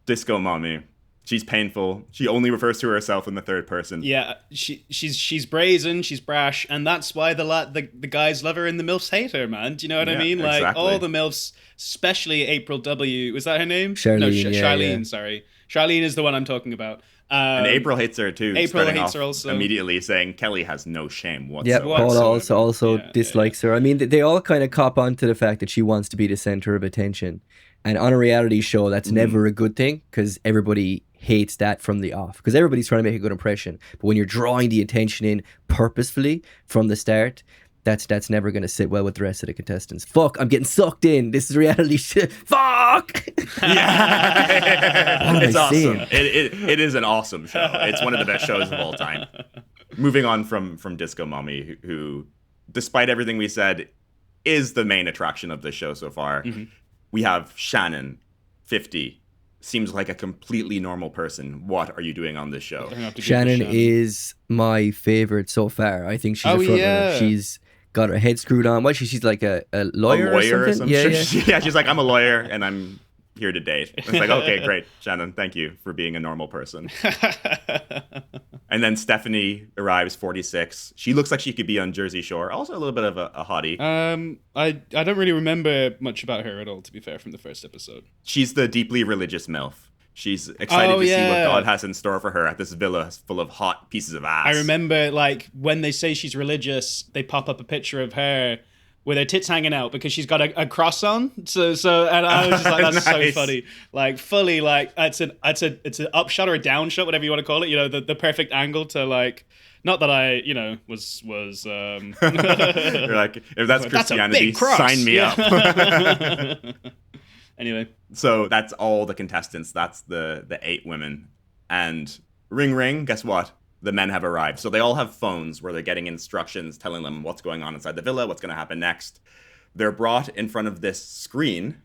Disco Mommy. She's painful. She only refers to herself in the third person. Yeah, she's brazen, she's brash, and that's why the guys love her and the MILFs hate her, man. Do you know what I mean? Like, exactly. All the MILFs, especially April W. Was that her name? Charlene. No, Charlene, sorry. Charlene is the one I'm talking about. And April hates her too. April hates her also. Immediately saying Kelly has no shame whatsoever. Yeah, Paul also dislikes her. I mean, they all kind of cop on to the fact that she wants to be the center of attention. And on a reality show, that's never a good thing because everybody hates that from the off. Because everybody's trying to make a good impression. But when you're drawing the attention in purposefully from the start, that's never going to sit well with the rest of the contestants. Fuck, I'm getting sucked in. This is reality shit. Fuck! Yeah. It's awesome. It is an awesome show. It's one of the best shows of all time. Moving on from Disco Mommy, who, despite everything we said, is the main attraction of the show so far. Mm-hmm. We have Shannon, 50. Seems like a completely normal person. What are you doing on this show? Shannon is my favorite so far. I think she's a front runner. She's got her head screwed on. What she's like a lawyer or something? Yeah, she's like, I'm a lawyer and I'm here to date. It's like, okay, great, Shannon, thank you for being a normal person. And then Stephanie arrives, 46. She looks like she could be on Jersey Shore. Also a little bit of a hottie. I don't really remember much about her at all, to be fair, from the first episode. She's the deeply religious MILF. She's excited to see what God has in store for her at this villa full of hot pieces of ass. I remember, like, when they say she's religious, they pop up a picture of her with her tits hanging out because she's got a cross on. So, and I was just like, that's nice. So funny. Like, fully, like, it's an up shot or a down shot, whatever you want to call it. You know, the perfect angle to, like, not that I, you know, was. You're like, if that's Christianity, sign me up. Anyway. So that's all the contestants. That's the 8 women. And ring, ring, guess what? The men have arrived. So they all have phones where they're getting instructions telling them what's going on inside the villa, what's going to happen next. They're brought in front of this screen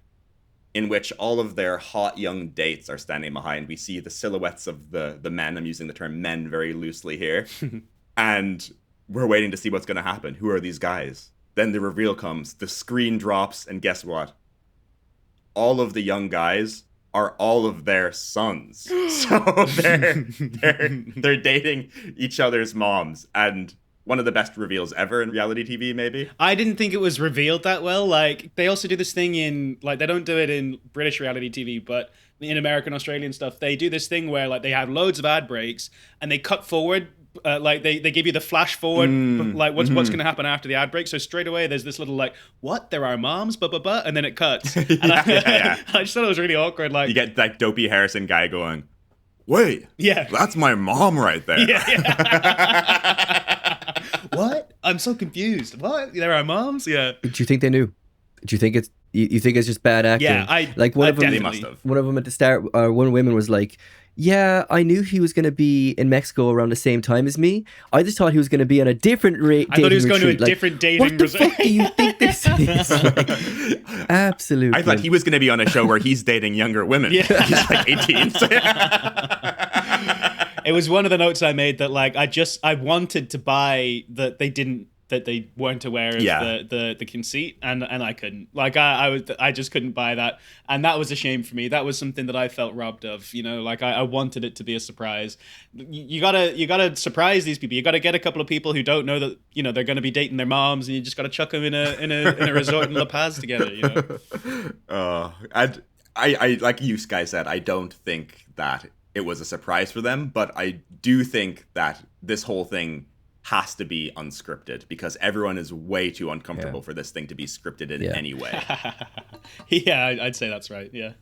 in which all of their hot young dates are standing behind. We see the silhouettes of the men. I'm using the term men very loosely here. And we're waiting to see what's going to happen. Who are these guys? Then the reveal comes. The screen drops, and guess what? All of the young guys are all of their sons. So they're dating each other's moms. And one of the best reveals ever in reality TV, maybe. I didn't think it was revealed that well. Like, they also do this thing in, like, they don't do it in British reality TV, but in American, Australian stuff, they do this thing where, like, they have loads of ad breaks and they cut forward. Like they give you the flash forward, like what's going to happen after the ad break. So straight away, there's this little like, what? There are moms, and then it cuts. And I just thought it was really awkward. Like, you get that dopey Harrison guy going, wait, that's my mom right there. What? I'm so confused. What? There are moms? Yeah. Do you think they knew? Do you think you think it's just bad acting? Yeah, like one of them they must have. One of them at the start, one woman was like, Yeah, I knew he was going to be in Mexico around the same time as me. I just thought he was going to be on a different I thought he was going to a different dating What the resort. fuck do you think this is? Like, absolutely. I thought he was going to be on a show where he's dating younger women. Yeah. He's like 18. So It was one of the notes I made that like I wanted to buy that they weren't aware of the conceit, and I couldn't. Like I just couldn't buy that, and that was a shame for me. That was something that I felt robbed of. You know, like I wanted it to be a surprise. You gotta surprise these people. You gotta get a couple of people who don't know that they're gonna be dating their moms, and you just gotta chuck them in a resort in La Paz together. You know. I like you guys said, I don't think that it was a surprise for them, but I do think that this whole thing has to be unscripted because everyone is way too uncomfortable for this thing to be scripted in any way. Yeah, I'd say that's right. Yeah.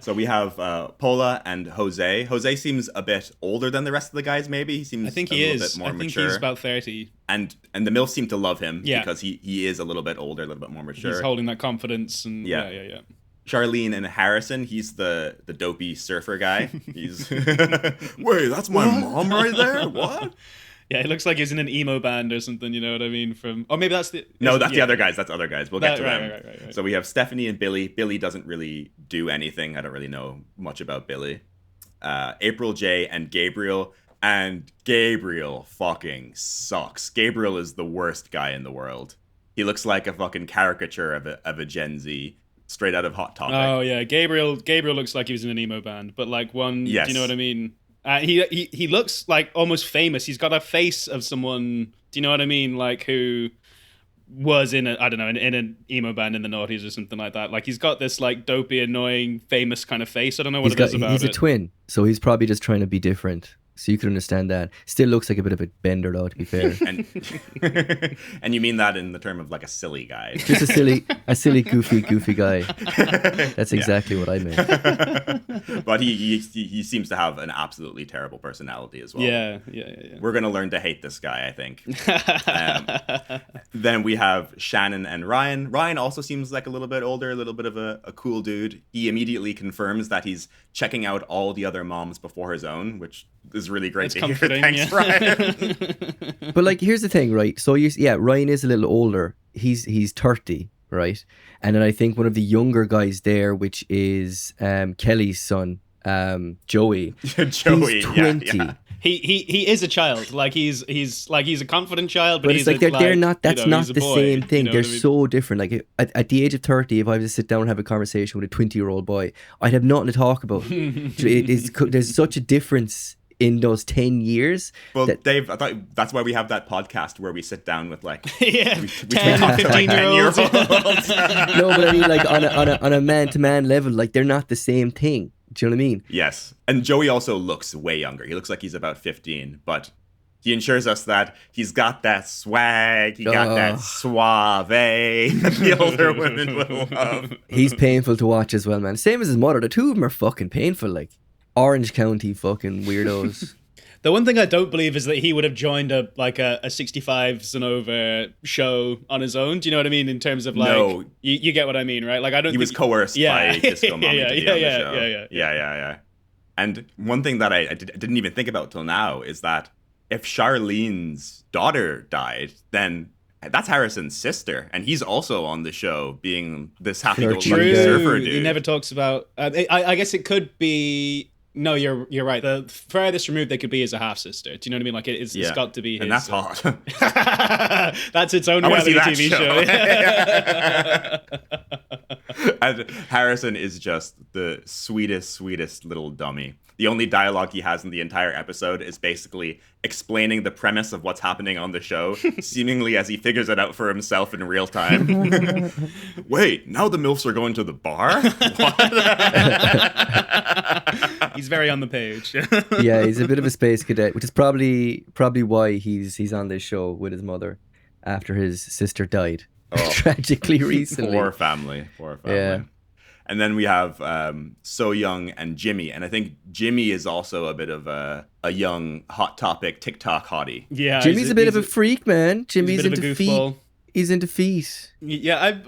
So we have Paula and Jose. Jose seems a bit older than the rest of the guys. Maybe he seems. I think a he little is. bit more I think mature. he's about 30. And the MILFs seem to love him Yeah. because he is a little bit older, a little bit more mature. He's holding that confidence and yeah. Charlene and Harrison, he's the dopey surfer guy. He's wait, that's my mom right there. What? Yeah, it looks like he's in an emo band or something. You know what I mean? Maybe that's the the other guys. That's other guys. We'll get to them. Right. So we have Stephanie and Billy. Billy doesn't really do anything. I don't really know much about Billy. April J and Gabriel. And Gabriel fucking sucks. Gabriel is the worst guy in the world. He looks like a fucking caricature of a Gen Z. Straight out of Hot Topic. Oh yeah, Gabriel looks like he was in an emo band, but like one. Yes. Do you know what I mean? He looks like almost famous. He's got a face of someone. Do you know what I mean? Like who was in in an emo band in the noughties or something like that. Like he's got this like dopey, annoying, famous kind of face. I don't know what is about it. He's a twin, so he's probably just trying to be different. So you could understand that. Still looks like a bit of a bender, though, to be fair. And you mean that in the term of like a silly guy? Just a silly, goofy guy. That's exactly what I meant. But he seems to have an absolutely terrible personality as well. Yeah. We're gonna learn to hate this guy, I think. Then we have Shannon and Ryan. Ryan also seems like a little bit older, a little bit of a cool dude. He immediately confirms that he's checking out all the other moms before his own, which is really great to hear. Thanks, Ryan. But like, here's the thing, right? So Ryan is a little older. He's 30, right? And then I think one of the younger guys there, which is Kelly's son, Joey. He's 20. Yeah. He is a child. Like he's a confident child, but it's like they're not. That's not the same thing. They're I mean? so different. Like at the age of 30, if I was to sit down and have a conversation with a 20-year-old boy, I'd have nothing to talk about. There's such a difference in those 10 years. Well, Dave, I thought that's why we have that podcast where we sit down with like 10, we talk to, like, 15-year-olds. 10-year-olds. No, but I mean, like on a man-to-man level, like they're not the same thing. Do you know what I mean? Yes. And Joey also looks way younger. He looks like he's about 15, but he ensures us that he's got that swag, he got that suave that the older women will love. He's painful to watch as well, man. Same as his mother. The two of them are fucking painful, like Orange County fucking weirdos. The one thing I don't believe is that he would have joined a 65s and over show on his own. Do you know what I mean? In terms of like, No. you get what I mean, right? Like I don't. He was coerced by Disco Mommy to be on the show. Yeah. And one thing that I didn't even think about till now is that if Charlene's daughter died, then that's Harrison's sister, and he's also on the show being this happy-go-lucky surfer dude. He never talks about. I guess it could be. No, you're right. The furthest removed they could be is a half sister. Do you know what I mean? Like it's got to be his. And that's hot. That's its own reality TV show. And Harrison is just the sweetest little dummy. The only dialogue he has in the entire episode is basically explaining the premise of what's happening on the show, seemingly as he figures it out for himself in real time. Wait, now the MILFs are going to the bar? What? He's very on the page. Yeah, he's a bit of a space cadet, which is probably why he's on this show with his mother after his sister died tragically recently. Poor family. Yeah. And then we have So Young and Jimmy. And I think Jimmy is also a bit of a young Hot Topic TikTok hottie. Yeah, Jimmy's a bit of a freak, man. Jimmy's into feet. He's into feet. Yeah,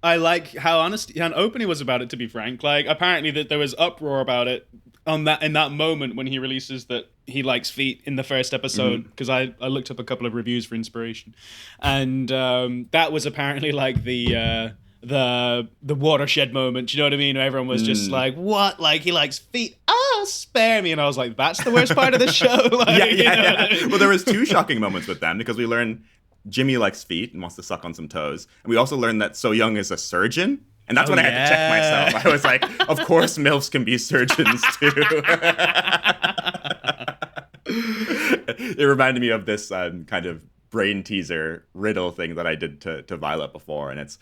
I like how honest and open he was about it, to be frank. Like, apparently that there was uproar about it in that moment when he releases that he likes feet in the first episode, because I looked up a couple of reviews for inspiration, and that was apparently like the watershed moment. Do you know what I mean? Everyone was just like, "What? Like he likes feet? Oh, spare me!" And I was like, "That's the worst part of the show." Like, yeah. Well, there was two shocking moments with them because we learned Jimmy likes feet and wants to suck on some toes, and we also learned that So Young is a surgeon. And that's when I had to check myself. I was like, of course MILFs can be surgeons too. It reminded me of this kind of brain teaser riddle thing that I did to Violet before. And it's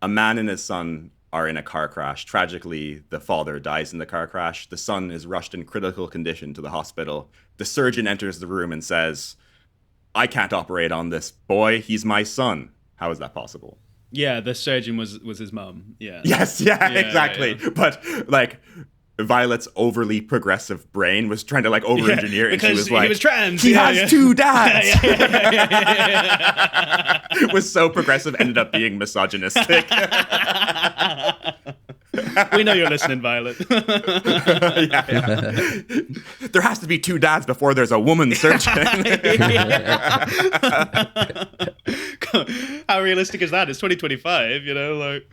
a man and his son are in a car crash. Tragically, the father dies in the car crash. The son is rushed in critical condition to the hospital. The surgeon enters the room and says, I can't operate on this boy. He's my son. How is that possible? Yeah, the surgeon was his mum. Yeah. Yes, exactly. Yeah. But like Violet's overly progressive brain was trying to like over-engineer it, and she was like, he was trans. He has two dads. Was so progressive, ended up being misogynistic. We know you're listening, Violet. Yeah. There has to be two dads before there's a woman surgeon. How realistic is that? It's 2025, you know, like.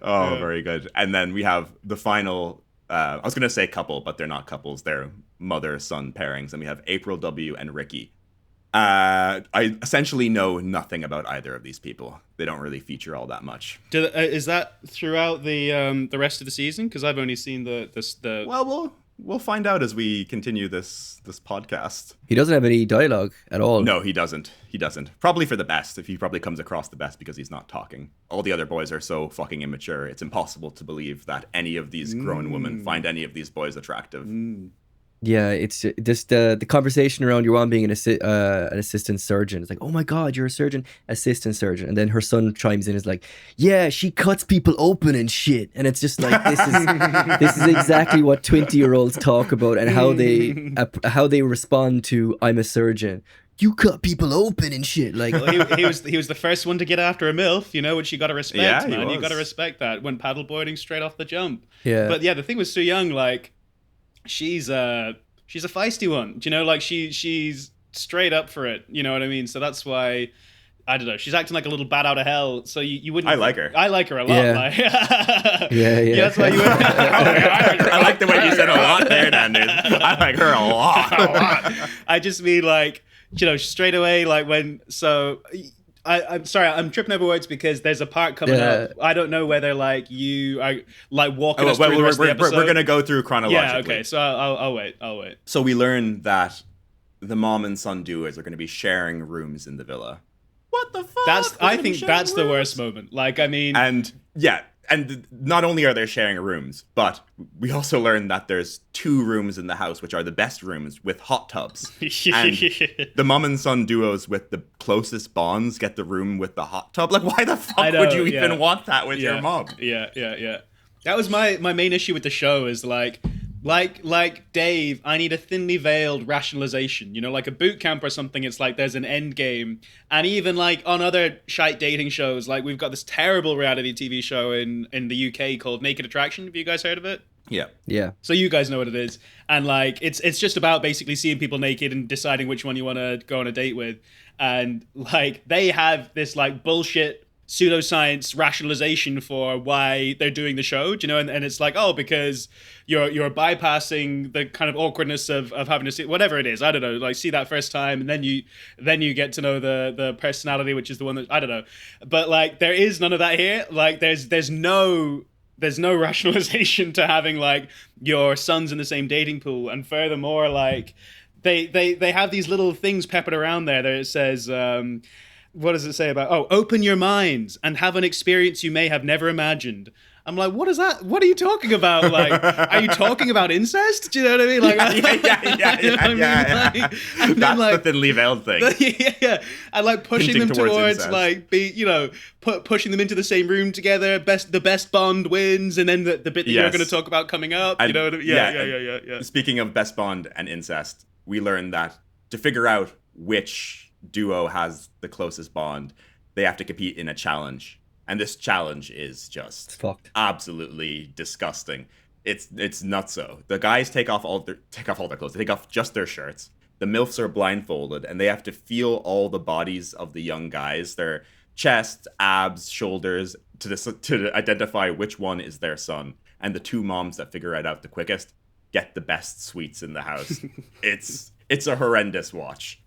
Oh, yeah. Very good. And then we have the final. I was gonna say couple, but they're not couples. They're mother-son pairings, and we have April W. and Ricky. I essentially know nothing about either of these people. They don't really feature all that much. Is that throughout the rest of the season? Because I've only seen the. Well, we'll find out as we continue this podcast. He doesn't have any dialogue at all. No, he doesn't. Probably for the best. If he probably comes across the best because he's not talking. All the other boys are so fucking immature. It's impossible to believe that any of these grown women find any of these boys attractive. Yeah, it's just the conversation around your mom being an assistant surgeon. It's like, oh my God, you're a surgeon, assistant surgeon. And then her son chimes in, is like, yeah, she cuts people open and shit. And it's just like, this is exactly what 20-year-olds talk about and how they respond to I'm a surgeon. You cut people open and shit. Like, well, he was the first one to get after a MILF, you know, which you got to respect, man. You got to respect that. Went paddleboarding straight off the jump. Yeah. But yeah, the thing with So Young, like, she's a feisty one. Do you know, like she's straight up for it. You know what I mean? So that's why, I don't know. She's acting like a little bat out of hell. So you wouldn't. I like her. I like her a lot. Yeah. Like, yeah. That's why you would. I like the way you said a lot there, Dan. Dude. I like her a lot. I just mean like, you know, straight away, like when so. I'm sorry, I'm tripping over words because there's a part coming up. I don't know whether like you are like walking us through the rest of the episode. We're gonna go through chronologically. Yeah, okay. So I'll wait. So we learn that the mom and son duos are going to be sharing rooms in the villa. What the fuck? I think that's the worst moment. Like, I mean, and not only are they sharing rooms, but we also learn that there's 2 rooms in the house, which are the best rooms with hot tubs. And the mom and son duos with the closest bonds get the room with the hot tub. Like, why the fuck would you even want that with your mom? Yeah. That was my main issue with the show is like Dave, I need a thinly veiled rationalization, you know, like a boot camp or something. It's like there's an end game. And even like on other shite dating shows, like we've got this terrible reality TV show in the UK called Naked Attraction. Have you guys heard of it? Yeah. So you guys know what it is. And like it's just about basically seeing people naked and deciding which one you want to go on a date with. And like they have this like bullshit pseudoscience rationalization for why they're doing the show, do you know? And it's like, oh, because you're bypassing the kind of awkwardness of having to see whatever it is. I don't know, like see that first time, and then you get to know the personality, which is the one that I don't know. But like there is none of that here. Like there's no rationalization to having like your sons in the same dating pool, and furthermore, like they have these little things peppered around there that it says. What does it say about, open your minds and have an experience you may have never imagined? I'm like, what is that? What are you talking about? Like, are you talking about incest? Do you know what I mean? Like, yeah. That's the thinly veiled thing. Yeah. And like pushing them towards like, pushing them into the same room together. The best bond wins. And then the bit that you're going to talk about coming up. You know what I mean? Yeah. Speaking of best bond and incest, we learned that to figure out which duo has the closest bond, they have to compete in a challenge, and this challenge is just fucked, absolutely disgusting. It's nutso. The guys take off all their clothes. They take off just their shirts. The MILFs are blindfolded, and they have to feel all the bodies of the young guys, their chest, abs, shoulders, to identify which one is their son. And the two moms that figure it out the quickest get the best sweets in the house. It's a horrendous watch.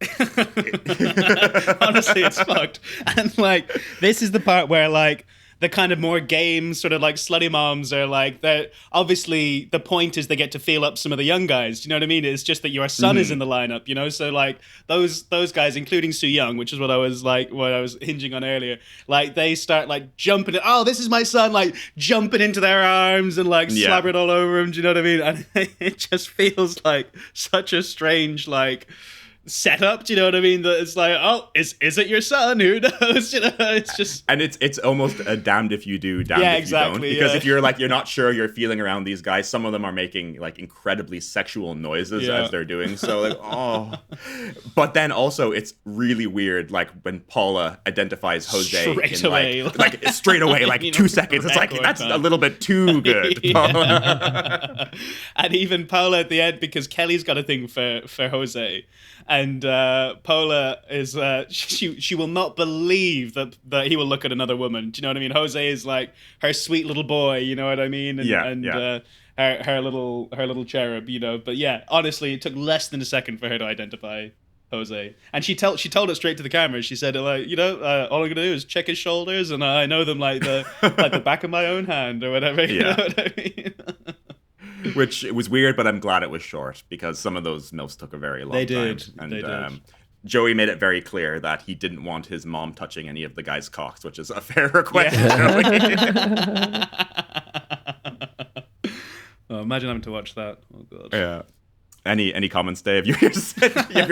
Honestly, it's fucked. And like, this is the part where like the kind of more game sort of like slutty moms are like that. Obviously, the point is they get to feel up some of the young guys. Do you know what I mean? It's just that your son is in the lineup, you know. So like those guys, including Soo Young, which is what I was hinging on earlier. Like they start like jumping. Oh, this is my son! Like jumping into their arms and like slabbering all over him. Do you know what I mean? And it just feels like such a strange like setup, do you know what I mean? That it's like, oh, is it your son? Who knows? You know, it's just, and it's almost a damned if you do, damned if you don't. Because if you're not sure, you're feeling around these guys. Some of them are making like incredibly sexual noises as they're doing so. Like, oh, but then also it's really weird. Like when Paula identifies Jose straight away, like straight away, like 2 seconds. It's like that's a little bit too good. And even Paula at the end, because Kelly's got a thing for Jose. And Paula is she will not believe that he will look at another woman. Do you know what I mean? Jose is like her sweet little boy. You know what I mean? And, her little cherub. You know. But yeah, honestly, it took less than a second for her to identify Jose. And she told it straight to the camera. She said, like, you know, all I'm gonna do is check his shoulders, and I know them like the back of my own hand or whatever. You know what I mean? Which it was weird, but I'm glad it was short because some of those MILFs took a very long time. And they did. Joey made it very clear that he didn't want his mom touching any of the guys' cocks, which is a fair request. Yeah. Oh, imagine having to watch that. Oh god. Yeah. Any comments, Dave? You're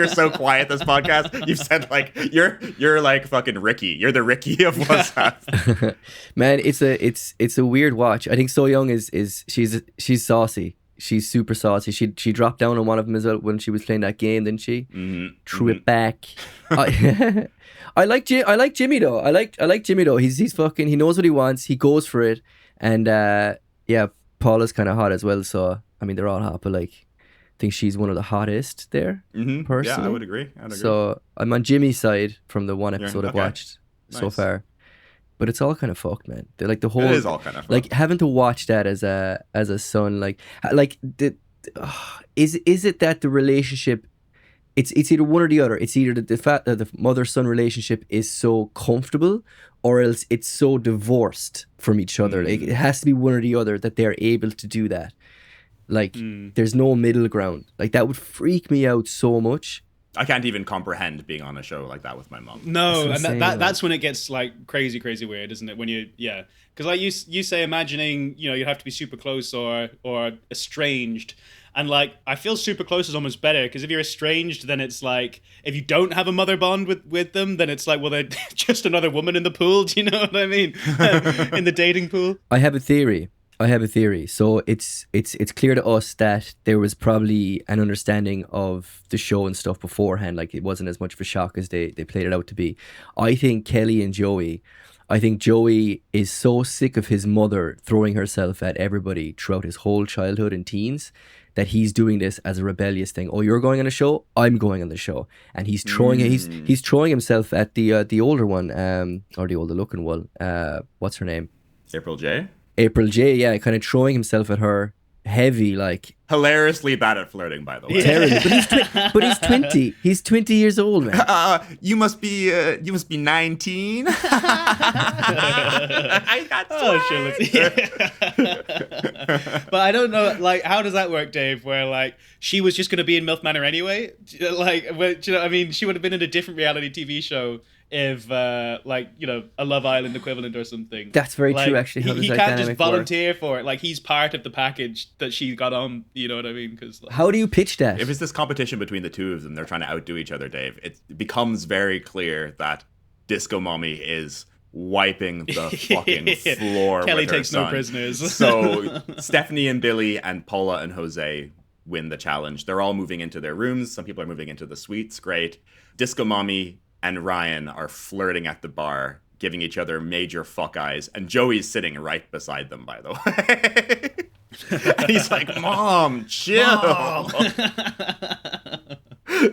so quiet this podcast. You've said like you're like fucking Ricky. You're the Ricky of WhatsApp. Man, it's a weird watch. I think So Young is she's saucy. She's super saucy. She dropped down on one of them as well when she was playing that game, didn't she? Threw it back. I like Jimmy though. I like Jimmy though. He's fucking. He knows what he wants. He goes for it. And Paula's kind of hot as well. So I mean, they're all hot, but like. I think she's one of the hottest there, personally. Yeah, I would agree. So I'm on Jimmy's side from the one episode I've watched so far. But it's all kind of fucked, man. They're like the whole. It is all kind of fucked. Like having to watch that as a son, is it that the relationship? It's either one or the other. It's either the fact that the mother-son relationship is so comfortable, or else it's so divorced from each other. Like it has to be one or the other that they're able to do that. Like, there's no middle ground. Like, that would freak me out so much. I can't even comprehend being on a show like that with my mom. No, and that's when it gets, like, crazy weird, isn't it? When because, like, you say imagining, you know, you'd have to be super close or estranged. And, like, I feel super close is almost better, because if you're estranged, then it's like, if you don't have a mother bond with them, then it's like, well, they're just another woman in the pool. Do you know what I mean? In the dating pool. I have a theory. So it's clear to us that there was probably an understanding of the show and stuff beforehand. Like it wasn't as much of a shock as they played it out to be. I think Joey is so sick of his mother throwing herself at everybody throughout his whole childhood and teens that he's doing this as a rebellious thing. Oh, you're going on a show? I'm going on the show. And he's throwing he's throwing himself at the older one, or the older looking one. What's her name? April J, yeah, kind of throwing himself at her heavy, like hilariously bad at flirting, by the way. Terribly, but he's 20. He's 20 years old, man. You must be 19. I got But I don't know, like, how does that work, Dave? Where like she was just going to be in MILF Manor anyway? Like, do you know, I mean, she would have been in a different reality TV show. If like, you know, a Love Island equivalent or something. That's very like, true, actually. He can't just volunteer for it. Like, he's part of the package that she got on. You know what I mean? Because like, how do you pitch that? If it's this competition between the two of them, they're trying to outdo each other, Dave. It becomes very clear that Disco Mommy is wiping the fucking floor. Kelly with her takes son. no prisoners. So Stephanie and Billy and Paula and Jose win the challenge. They're all moving into their rooms. Some people are moving into the suites. Great. Disco Mommy and Ryan are flirting at the bar, giving each other major fuck eyes, and Joey's sitting right beside them, by the way. And he's like, Mom, chill. Mom.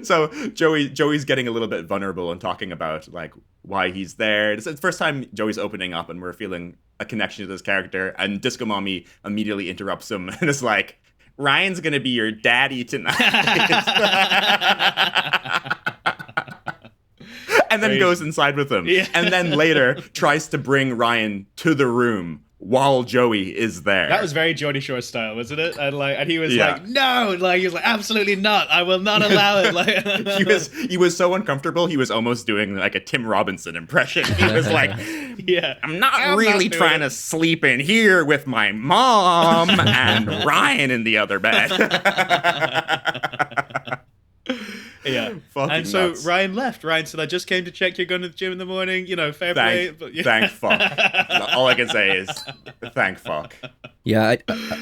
So Joey's getting a little bit vulnerable and talking about like why he's there. It's the first time Joey's opening up and we're feeling a connection to this character. And Disco Mommy immediately interrupts him and is like, Ryan's gonna be your daddy tonight. And then goes inside with him. Yeah. And then later tries to bring Ryan to the room while Joey is there. That was very Geordie Shore style, wasn't it? And he was Yeah. like, no, like he was like, absolutely not. I will not allow it. Like he was so uncomfortable. He was almost doing like a Tim Robinson impression. He was like, yeah, I'm not really trying to sleep in here with my mom and Ryan in the other bed. Yeah. Fucking And so nuts. Ryan left. Ryan said, I just came to check you're going to the gym in the morning. You know, fair play. But, yeah. Thank fuck. All I can say is thank fuck. Yeah,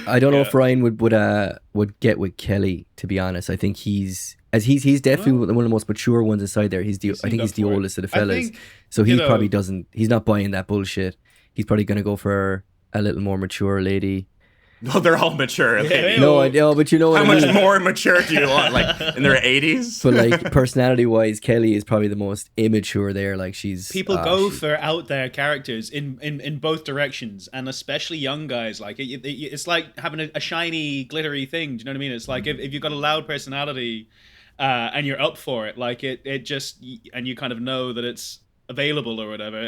I don't know if Ryan would get with Kelly, to be honest. I think he's definitely one of the most mature ones aside there. I think he's the oldest of the fellas. So he probably doesn't, he's not buying that bullshit. He's probably going to go for a little more mature lady. No, they're all mature. Yeah, No, I know, but you know what How I mean. much more mature do you want? Like in their 80s? But like personality wise, Kelly is probably the most immature there. Like people go for out there characters in both directions, and especially young guys. Like it's like having a shiny, glittery thing. Do you know what I mean? It's like if you've got a loud personality and you're up for it, like it just, and you kind of know that it's available or whatever.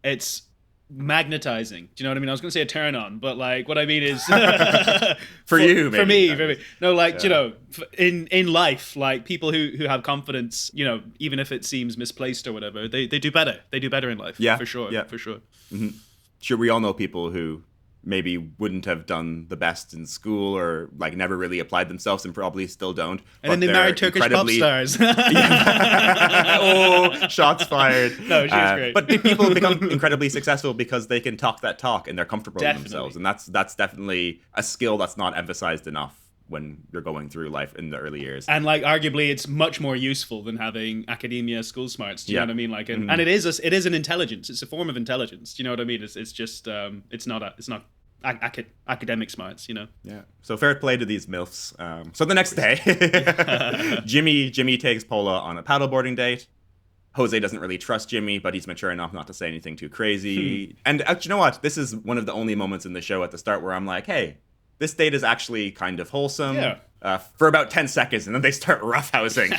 It's magnetizing. Do you know what I mean? I was going to say a turn on, but like what I mean is for you, for maybe. me. No, like, you know, in life, like people who have confidence, you know, even if it seems misplaced or whatever, they do better. They do better in life. Yeah, for sure. yeah. For sure. Mm-hmm. Sure, we all know people who maybe wouldn't have done the best in school or like never really applied themselves and probably still don't. And then they married Turkish pop stars. Oh, shots fired. No, she was great. But people become incredibly successful because they can talk that talk and they're comfortable in themselves. And that's definitely a skill that's not emphasized enough when you're going through life in the early years. And like arguably it's much more useful than having academia school smarts. Do you know what I mean? Like and it is an intelligence. It's a form of intelligence. Do you know what I mean? It's just it's not academic smarts, you know. Yeah. So fair play to these MILFs. So the next day, Jimmy takes Paula on a paddleboarding date. Jose doesn't really trust Jimmy, but he's mature enough not to say anything too crazy. And you know what? This is one of the only moments in the show at the start where I'm like, hey, this date is actually kind of wholesome. Yeah. For about 10 seconds, and then they start roughhousing.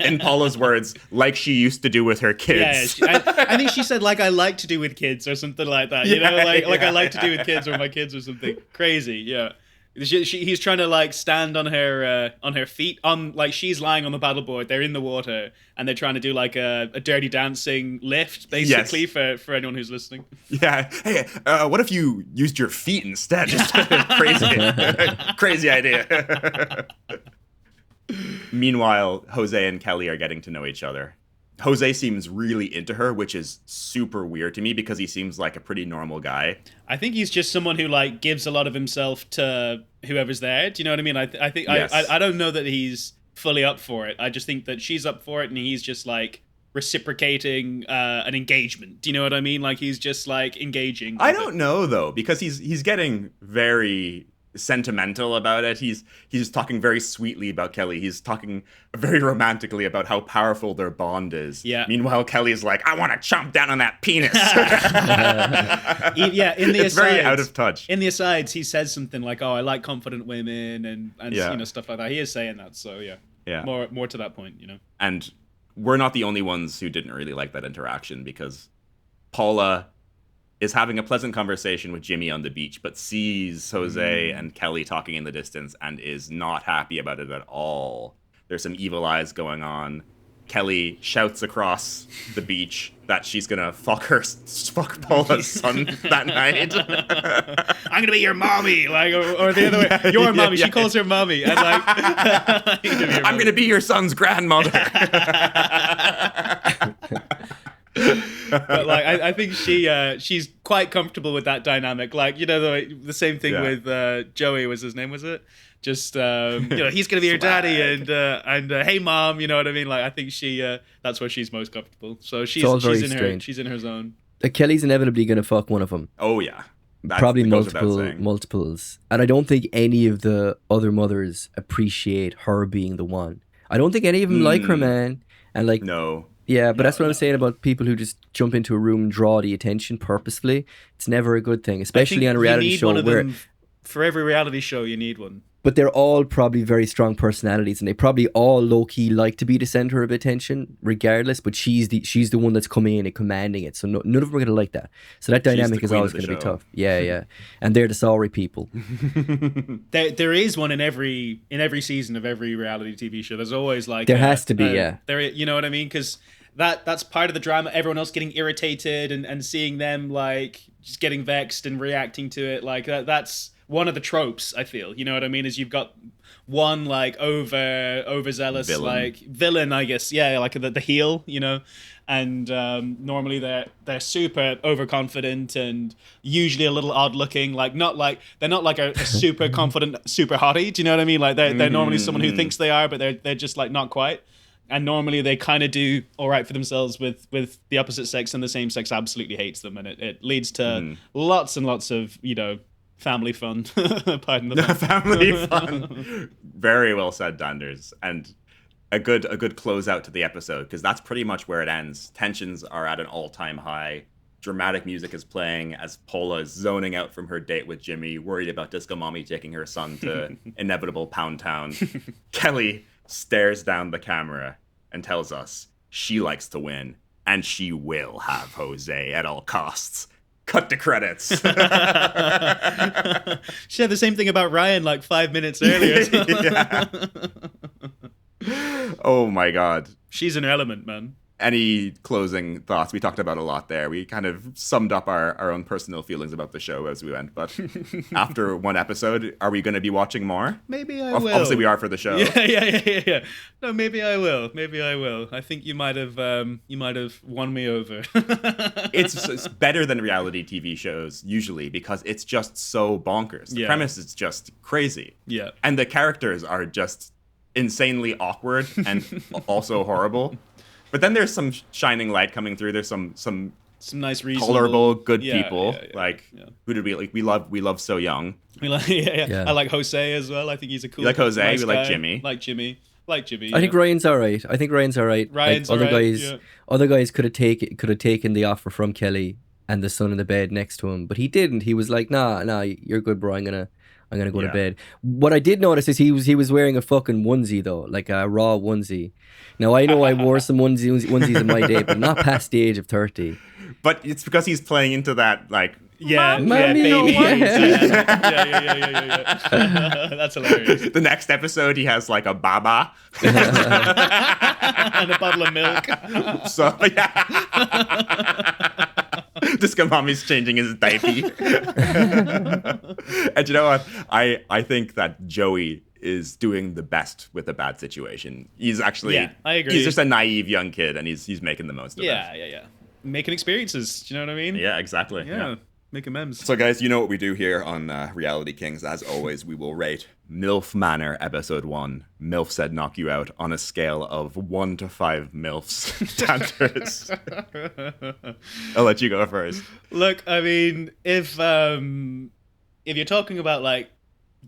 In Paula's words, like she used to do with her kids. Yeah, I think she said like I like to do with kids or something like that. You know, like I like to do with kids or my kids or something crazy. Yeah. He's trying to like stand on her feet, on like she's lying on the paddleboard, they're in the water, and they're trying to do like a dirty dancing lift, basically, for anyone who's listening. Yeah. Hey, what if you used your feet instead? Just crazy idea. Meanwhile, Jose and Kelly are getting to know each other. Jose seems really into her, which is super weird to me because he seems like a pretty normal guy. I think he's just someone who like gives a lot of himself to whoever's there. Do you know what I mean? I think Yes. I don't know that he's fully up for it. I just think that she's up for it, and he's just like reciprocating an engagement. Do you know what I mean? Like he's just like engaging. I don't know though, because he's getting very sentimental about it. He's talking very sweetly about Kelly. He's talking very romantically about how powerful their bond is. Yeah. Meanwhile, Kelly's like, I want to chomp down on that penis. Yeah, in the it's asides, very out of touch. In the asides, he says something like, "Oh, I like confident women," and Yeah. you know, stuff like that. He is saying that, so Yeah. More to that point, you know. And we're not the only ones who didn't really like that interaction, because Paula is having a pleasant conversation with Jimmy on the beach, but sees Jose and Kelly talking in the distance and is not happy about it at all. There's some evil eyes going on. Kelly shouts across the beach that she's gonna fuck Paula's son that night. I'm gonna be your mommy, like, or the other way, your mommy. She calls her mommy, and like, I'm gonna be your son's grandmother. But like, I think she's quite comfortable with that dynamic. Like, you know, the same thing with Joey. Was his name? Was it? Just you know, he's gonna be your daddy, and hey mom, you know what I mean? Like, I think that's where she's most comfortable. So she's in her zone. Kelly's inevitably gonna fuck one of them. Oh yeah. Probably that goes without saying. multiples. And I don't think any of the other mothers appreciate her being the one. I don't think any of them like her, man. And like, No. yeah, but that's what No. I'm saying about people who just jump into a room and draw the attention purposefully. It's never a good thing, I especially think on a you reality need show one of where. them. For every reality show, you need one. But they're all probably very strong personalities, and they probably all low key like to be the center of attention, regardless. But she's the one that's coming in and commanding it, so none of them are gonna like that. So that dynamic the is queen always of the gonna be show. tough. Yeah, and they're the sorry people. There is one in every season of every reality TV show. There's always like There has to be, yeah. There, you know what I mean? Because that's part of the drama. Everyone else getting irritated and seeing them like just getting vexed and reacting to it. Like that's one of the tropes. I feel. You know what I mean? Is you've got one like overzealous like villain, I guess. Yeah, like the heel. You know. And normally they're super overconfident and usually a little odd looking. Like they're not like a super confident super hottie. Do you know what I mean? Like they're normally someone who thinks they are, but they're just like not quite. And normally they kind of do all right for themselves with the opposite sex, and the same sex absolutely hates them, and it leads to lots and lots of family fun. Pardon the pun. Family fun. Very well said, Danders. And a good closeout to the episode, because that's pretty much where it ends. Tensions are at an all-time high. Dramatic music is playing as Paula is zoning out from her date with Jimmy, worried about Disco Mommy taking her son to inevitable Pound Town. Kelly stares down the camera and tells us she likes to win, and she will have Jose at all costs. Cut to credits. She said the same thing about Ryan like 5 minutes earlier. Yeah. Oh my God. She's an element, man. Any closing thoughts? We talked about a lot there. We kind of summed up our own personal feelings about the show as we went. But after one episode, are we going to be watching more? Maybe I will. Obviously, we are for the show. Yeah. No, maybe I will. I think you might have won me over. It's better than reality TV shows usually because it's just so bonkers. The premise is just crazy. Yeah. And the characters are just insanely awkward and also horrible. But then there's some shining light coming through. There's some nice, reasonable, tolerable, good people. Who did we like? We love So Young. I like Jose as well. I think he's a cool. You like Jose? Nice we guy. like Jimmy. Like Jimmy. I think Ryan's all right. Other guys could have taken the offer from Kelly and the son in the bed next to him, but he didn't. He was like, nah, you're good, bro. I'm gonna go to bed. What I did notice is he was wearing a fucking onesie though, like a raw onesie. Now I know I wore some onesies in my day, but not past the age of 30. But it's because he's playing into that like baby. Yeah. That's hilarious. The next episode he has like a baba And a bottle of milk. So yeah. Disco Mommy's changing his diaper. And you know what? I think that Joey is doing the best with a bad situation. He's actually I agree. He's just a naive young kid and he's making the most of it. Yeah. Making experiences. Do you know what I mean? Yeah, exactly. Yeah. Making memes. So guys, you know what we do here on Reality Kings. As always, we will rate MILF Manor episode 1. MILF said knock you out on a scale of 1 to 5 MILFs. Tanters. I'll let you go first. Look, I mean, if you're talking about like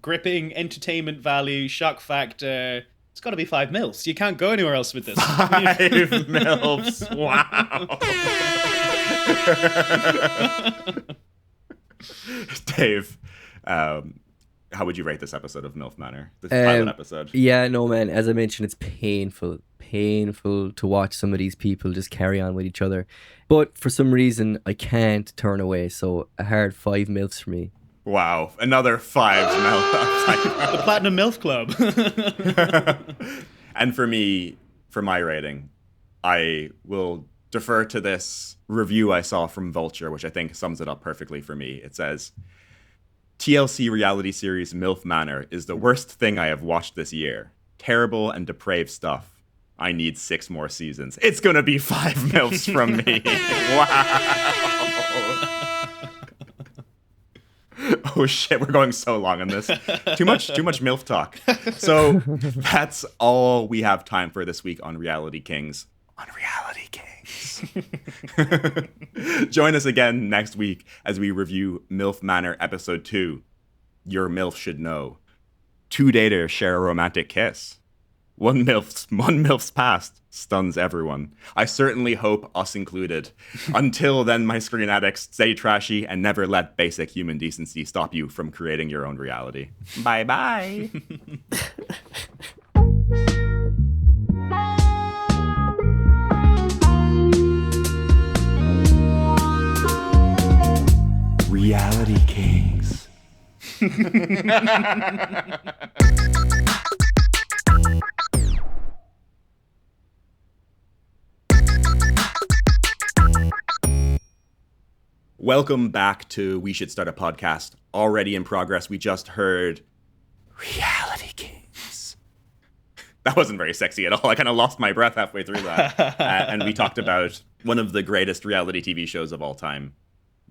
gripping entertainment value, shock factor, it's got to be 5 MILFs. You can't go anywhere else with this. 5 MILFs. Wow. Dave, how would you rate this episode of MILF Manor? This pilot episode. Yeah, no, man. As I mentioned, it's painful to watch some of these people just carry on with each other. But for some reason, I can't turn away. So a hard 5 MILFs for me. Wow, another 5 MILFs. The Platinum MILF Club. And for me, for my rating, I will defer to this review I saw from Vulture, which I think sums it up perfectly for me. It says, TLC reality series MILF Manor is the worst thing I have watched this year. Terrible and depraved stuff. I need 6 more seasons. It's gonna be 5 MILFs from me. Wow. Oh shit, we're going so long on this. Too much MILF talk. So that's all we have time for this week on Reality Kings. on Reality Kings. Join us again next week as we review MILF Manor Episode 2. Your MILF Should Know. Two daters share a romantic kiss. One MILF's past stuns everyone. I certainly hope us included. Until then, my screen addicts, stay trashy and never let basic human decency stop you from creating your own reality. Bye-bye. Reality Kings. Welcome back to We Should Start a Podcast. Already in progress, we just heard Reality Kings. That wasn't very sexy at all. I kind of lost my breath halfway through that. And we talked about one of the greatest reality TV shows of all time,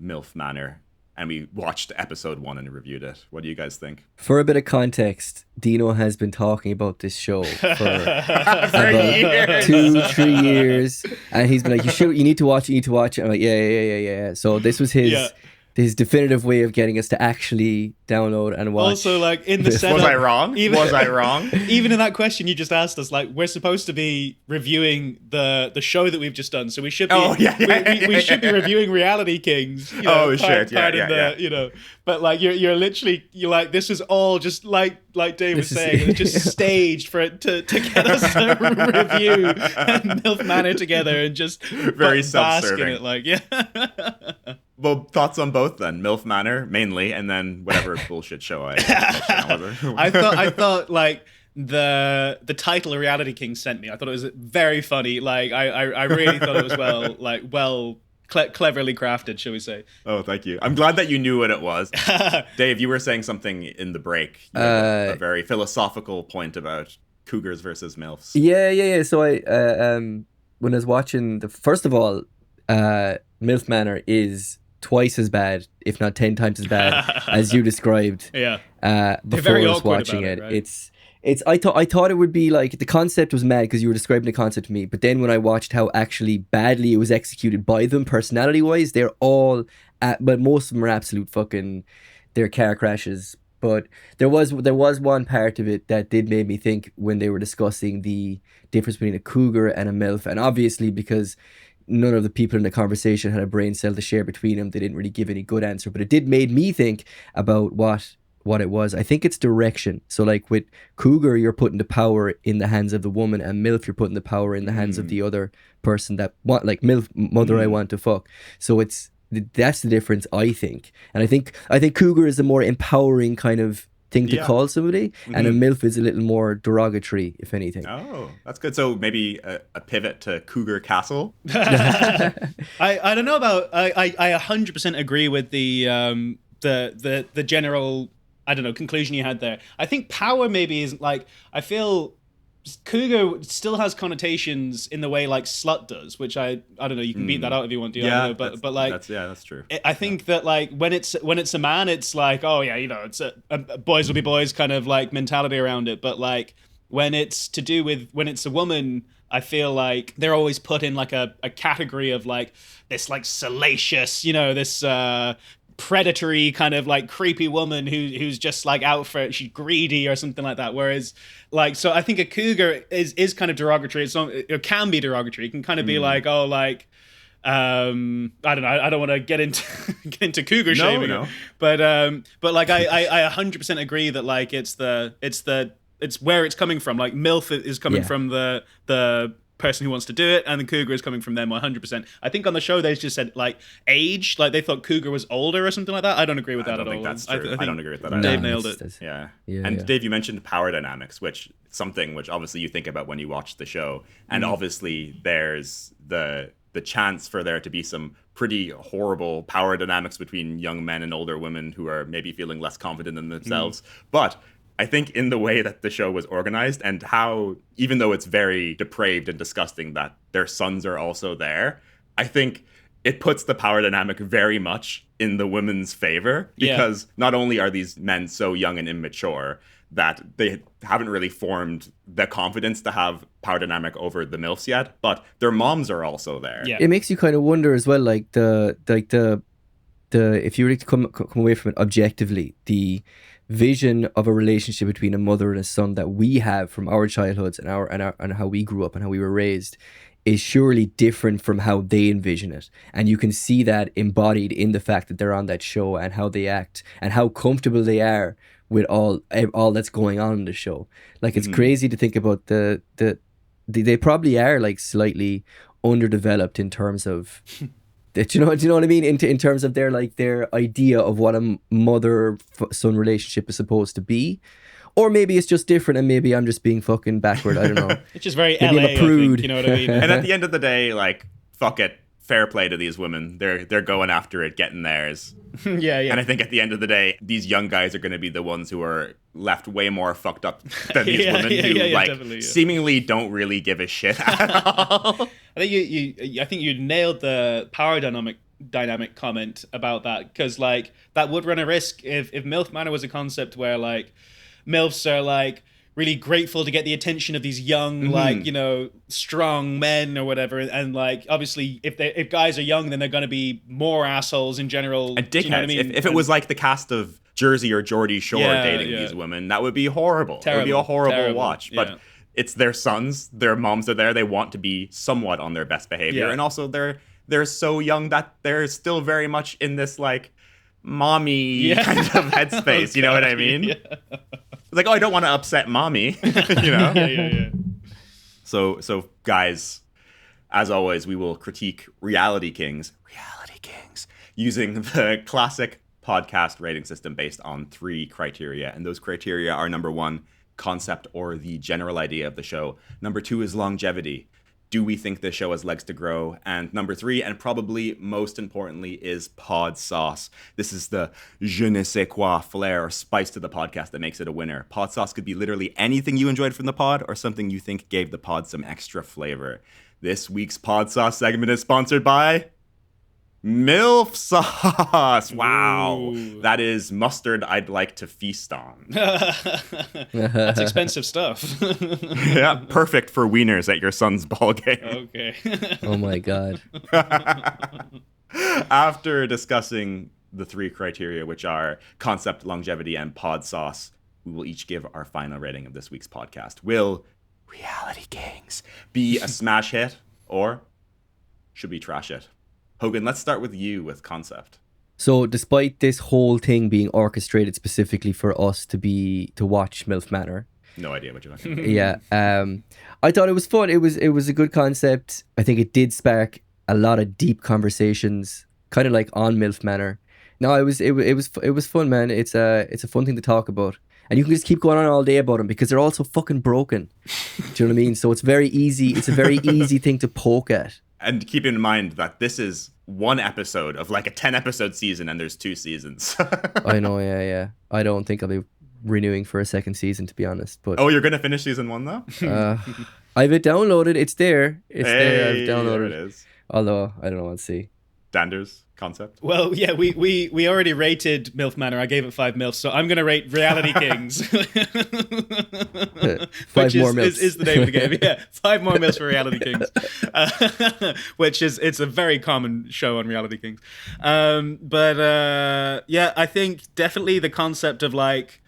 MILF Manor. And we watched episode 1 and reviewed it. What do you guys think? For a bit of context, Dino has been talking about this show for about 2-3 years, and he's been like, "You need to watch it. I'm like, yeah. So this was his definitive way of getting us to actually download and watch. Also, like in the setup, was I wrong? Even in that question you just asked us, like we're supposed to be reviewing the show that we've just done, so we should be we should be reviewing Reality Kings. You know, you know, but like you're literally like this is all just like Dave was saying, it's just staged for it to get us to review MILF Manor together and just very self-serving. In it, like Well, thoughts on both then? MILF Manor mainly, and then whatever bullshit show I thought like the title Reality King sent me. I thought it was very funny. Like I really thought it was cleverly crafted, shall we say? Oh, thank you. I'm glad that you knew what it was. Dave, you were saying something in the break. You had a very philosophical point about cougars versus MILFs. Yeah. So I when I was watching first of all, MILF Manor is twice as bad, if not 10 times as bad, as you described. Yeah. Before I was watching it, right? I thought it would be like the concept was mad because you were describing the concept to me, but then when I watched how actually badly it was executed by them, personality wise, they're all, but most of them are absolute fucking, they're car crashes. But there was one part of it that did make me think when they were discussing the difference between a cougar and a MILF, and obviously because none of the people in the conversation had a brain cell to share between them, they didn't really give any good answer, but it did made me think about what it was. I think it's direction. So like with cougar, you're putting the power in the hands of the woman, and MILF, you're putting the power in the hands of the other person that want, like MILF, mother I want to fuck. So that's the difference, I think. And I think cougar is a more empowering kind of thing to call somebody, and a MILF is a little more derogatory, if anything. Oh, that's good. So maybe a pivot to Cougar Castle. I don't know about. I 100% agree with the general, I don't know, conclusion you had there. I think power maybe isn't like, I feel cougar still has connotations in the way like slut does, which I don't know, you can beat that out if you want to. Yeah, but like that's true. I think that like when it's a man, it's like, oh yeah, you know, it's a boys will be boys kind of like mentality around it. But like when it's a woman, I feel like they're always put in like a category of like this like salacious, you know, this predatory kind of like creepy woman who's just like out for it, she's greedy or something like that. Whereas like, so I think a cougar is kind of derogatory. It can be derogatory. It can kind of be like, oh, like I don't know, I don't want to get into cougar shaming. No. But like I 100% agree that like it's where it's coming from. Like MILF is coming from the person who wants to do it, and the cougar is coming from them 100%. I think on the show they just said like age, like they thought cougar was older or something like that. I don't agree with that at all. I don't think that's true. I don't agree with that. Dave nailed it. Yeah. And Dave, you mentioned power dynamics, which something which obviously you think about when you watch the show, and obviously there's the chance for there to be some pretty horrible power dynamics between young men and older women who are maybe feeling less confident in themselves. But I think in the way that the show was organized and how, even though it's very depraved and disgusting that their sons are also there, I think it puts the power dynamic very much in the women's favor, because not only are these men so young and immature, that they haven't really formed the confidence to have power dynamic over the MILFs yet, but their moms are also there. Yeah. It makes you kind of wonder as well, like the if you were to come away from it objectively, the vision of a relationship between a mother and a son that we have from our childhoods and how we grew up and how we were raised is surely different from how they envision it. And you can see that embodied in the fact that they're on that show and how they act and how comfortable they are with all that's going on in the show. Like, it's crazy to think about they probably are like slightly underdeveloped in terms of do you know what I mean? In terms of their idea of what a mother-son relationship is supposed to be. Or maybe it's just different and maybe I'm just being fucking backward. I don't know. It's just very maybe LA, I'm a prude. I think, you know what I mean? And at the end of the day, like, fuck it. Fair play to these women. They're going after it, getting theirs. Yeah. And I think at the end of the day, these young guys are going to be the ones who are left way more fucked up than these women who seemingly don't really give a shit at all. I think you nailed the power dynamic comment about that, because like that would run a risk if MILF Manor was a concept where like MILFs are like really grateful to get the attention of these young, like, you know, strong men or whatever. And like, obviously, if guys are young, then they're going to be more assholes in general. And dickheads. You know what I mean? If it was like the cast of Jersey or Geordie Shore dating these women, that would be horrible. Terrible, it would be a horrible terrible. watch. But Yeah. it's their sons, their moms are there. They want to be somewhat on their best behavior. Yeah. And also they're so young that they're still very much in this like mommy kind of headspace. You know what I mean? Yeah. Like, oh, I don't want to upset mommy, you know? Yeah. So guys, as always, we will critique Reality Kings, using the classic podcast rating system based on 3 criteria. And those criteria are: number 1, concept or the general idea of the show. Number 2 is longevity. Do we think this show has legs to grow? And number 3, and probably most importantly, is pod sauce. This is the je ne sais quoi flair or spice to the podcast that makes it a winner. Pod sauce could be literally anything you enjoyed from the pod or something you think gave the pod some extra flavor. This week's pod sauce segment is sponsored by MILF sauce. Wow. Ooh. That is mustard I'd like to feast on. That's expensive stuff. Yeah, perfect for wieners at your son's ball game. Okay. Oh my God. After discussing the 3 criteria, which are concept, longevity, and pod sauce, we will each give our final rating of this week's podcast. Will Reality Kings be a smash hit, or should we trash it? Hogan, let's start with you with concept. So despite this whole thing being orchestrated specifically for us to watch MILF Manor, No idea what you're talking about. yeah, I thought it was fun. It was a good concept. I think it did spark a lot of deep conversations, kind of like on MILF Manor. No, it was fun, man. It's a fun thing to talk about, and you can just keep going on all day about them because they're all so fucking broken. Do you know what I mean? So it's very easy. It's a very easy thing to poke at. And keep in mind that this is 1 episode of like a 10-episode season, and there's 2 seasons. I know, yeah. I don't think I'll be renewing for a second season, to be honest. But Oh, you're going to finish season 1 though? I have it downloaded. It's there. There. I've downloaded there it is. Although I don't know what to see. Danders concept. Well, yeah, we already rated MILF Manor. I gave it 5 MILFs, so I'm going to rate Reality Kings. 5 Which more MILFs. is the name of the game. Yeah, 5 more MILFs for Reality Kings. Which it's a very common show on Reality Kings. Yeah, I think definitely the concept of like,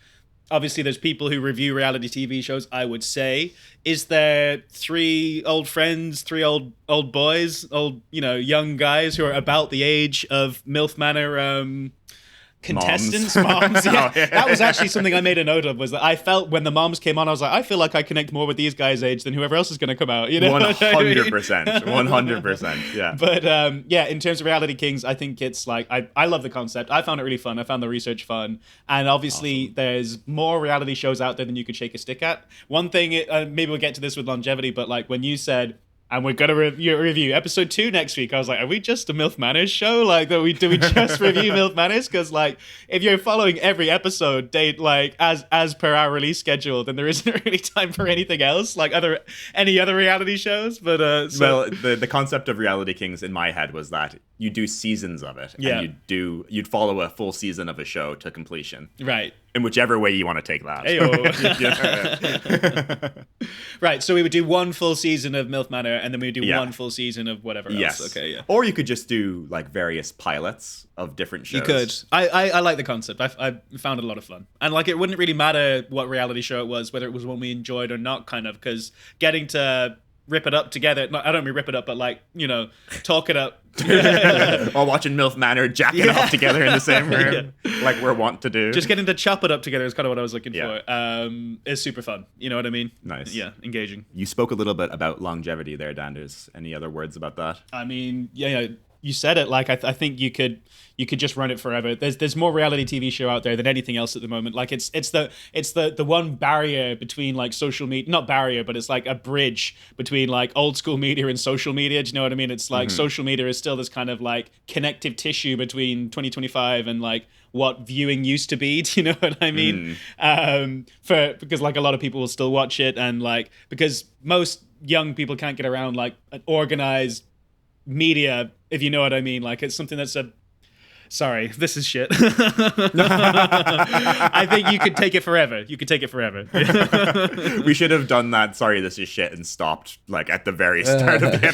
obviously there's people who review reality TV shows, I would say. Is there 3 old friends, 3 old boys, young guys who are about the age of MILF Manor contestants, moms. Yeah. Oh, yeah. That was actually something I made a note of, was that I felt when the moms came on, I was like, I feel like I connect more with these guys' age than whoever else is going to come out. You know, 100%. 100%. Yeah. But in terms of Reality Kings, I think it's like, I love the concept. I found it really fun. I found the research fun. And obviously there's more reality shows out there than you could shake a stick at. One thing, maybe we'll get to this with longevity, but like when you said, and we're going to review episode 2 next week, I was like, are we just a MILF Manor show? Like, do we just review MILF Manors? Because, like, if you're following every episode date, like, as per our release schedule, then there isn't really time for anything else, like any other reality shows. But Well, the concept of Reality Kings in my head was that you do seasons of it. Yeah. And you'd follow a full season of a show to completion. Right. in whichever way you want to take that. Right, so we would do one full season of MILF Manor, and then we would do one full season of whatever else. Yes. Okay, yeah. Or you could just do like various pilots of different shows. You could. I like the concept. I found it a lot of fun. And like it wouldn't really matter what reality show it was, whether it was one we enjoyed or not, kind of, because getting to rip it up together. I don't mean rip it up, but like, you know, talk it up. Or watching MILF Manor jacking off together in the same room, like we're wont to do. Just getting to chop it up together is kind of what I was looking for. It's super fun. You know what I mean? Nice. Yeah, engaging. You spoke a little bit about longevity there, Danders. Any other words about that? I mean, yeah, you said it. Like I think you could just run it forever. There's more reality TV show out there than anything else at the moment. Like it's the one barrier between like social media, not barrier, but it's like a bridge between like old school media and social media. Do you know what I mean? It's like social media is still this kind of like connective tissue between 2025 and like what viewing used to be. Do you know what I mean? Because like a lot of people will still watch it, and like because most young people can't get around like an organized media, if you know what I mean. Like it's something that's sorry, this is shit. I think you could take it forever. We should have done that. Sorry, this is shit, and stopped like at the very start of the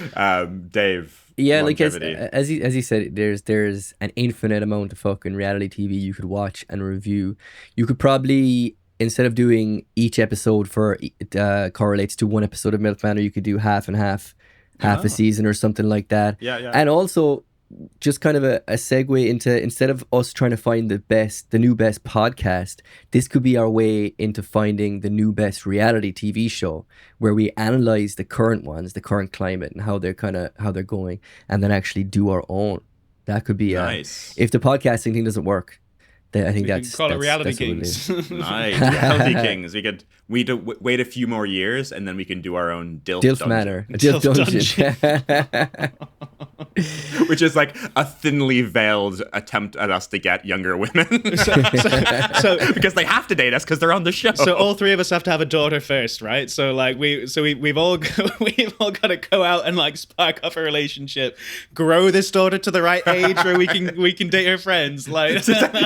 episode. Dave. Yeah, like longevity. as he said, there's an infinite amount of fucking reality TV you could watch and review. You could probably, instead of doing each episode correlates to one episode of MILF Manor, you could do half and half a season or something like that. Yeah. And also, just kind of a segue into, instead of us trying to find the new best podcast, this could be our way into finding the new best reality TV show, where we analyze the current ones, the current climate, and how they're going, and then actually do our own. That could be nice. If the podcasting thing doesn't work, I think we can call it Reality Kings. Nice. Reality Kings. We need to wait a few more years, and then we can do our own DILF Manor. Dungeon. DILF Dungeon. Which is like a thinly veiled attempt at us to get younger women. so because they have to date us because they're on the show. So all three of us have to have a daughter first, right? So like we've all got to go out and like spark up a relationship, grow this daughter to the right age where we can date her friends. Like you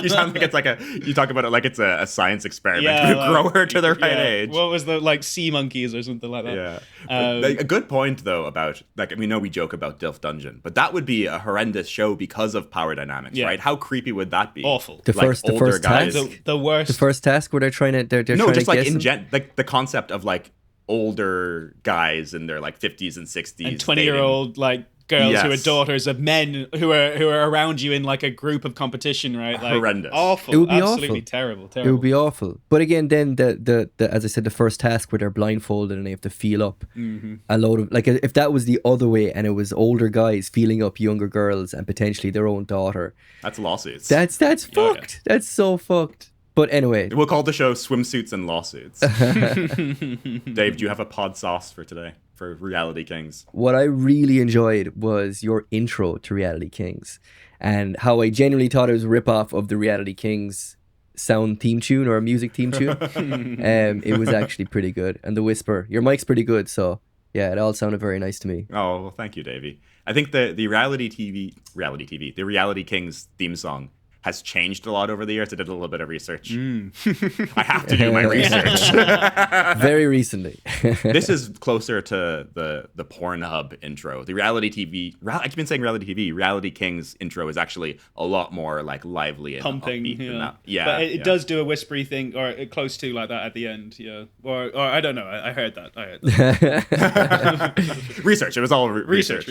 sound like it's like you talk about it like it's a science experiment. Yeah, grow her to the right age. What was the like sea monkeys or something like that? Yeah. A good point though about like, we know we joke about DILF Dungeon, but that would be a horrendous show because of power dynamics, right? How creepy would that be? Awful. The first guys. task, the worst. The first task where they're trying to they're no, trying just to like guess like the concept of like older guys in their like 50s and 60s and 20-year-old like girls who are daughters of men who are around you in like a group of competition, right? Like, horrendous. Awful. It would be absolutely awful. Terrible. It would be awful. But again, then the as I said, the first task where they're blindfolded and they have to feel up a load of, like, if that was the other way and it was older guys feeling up younger girls and potentially their own daughter, that's lawsuits. That's fucked. Yeah. That's so fucked. But anyway, we'll call the show Swimsuits and Lawsuits. Dave, do you have a pod sauce for today for Reality Kings? What I really enjoyed was your intro to Reality Kings, and how I genuinely thought it was a rip-off of the Reality Kings sound theme tune or a music theme tune. It was actually pretty good. And the whisper, your mic's pretty good, so yeah, it all sounded very nice to me. Oh, well, thank you, Davey. I think the Reality Kings theme song has changed a lot over the years. I did a little bit of research. I have to do my research. Very recently. This is closer to the Pornhub intro. The Reality TV, I've been saying Reality TV, Reality Kings intro is actually a lot more like lively and pumping. Upbeat than that. Yeah, but it does do a whispery thing, or close to like that at the end. Yeah, or I don't know. I heard that. Research. It was all research.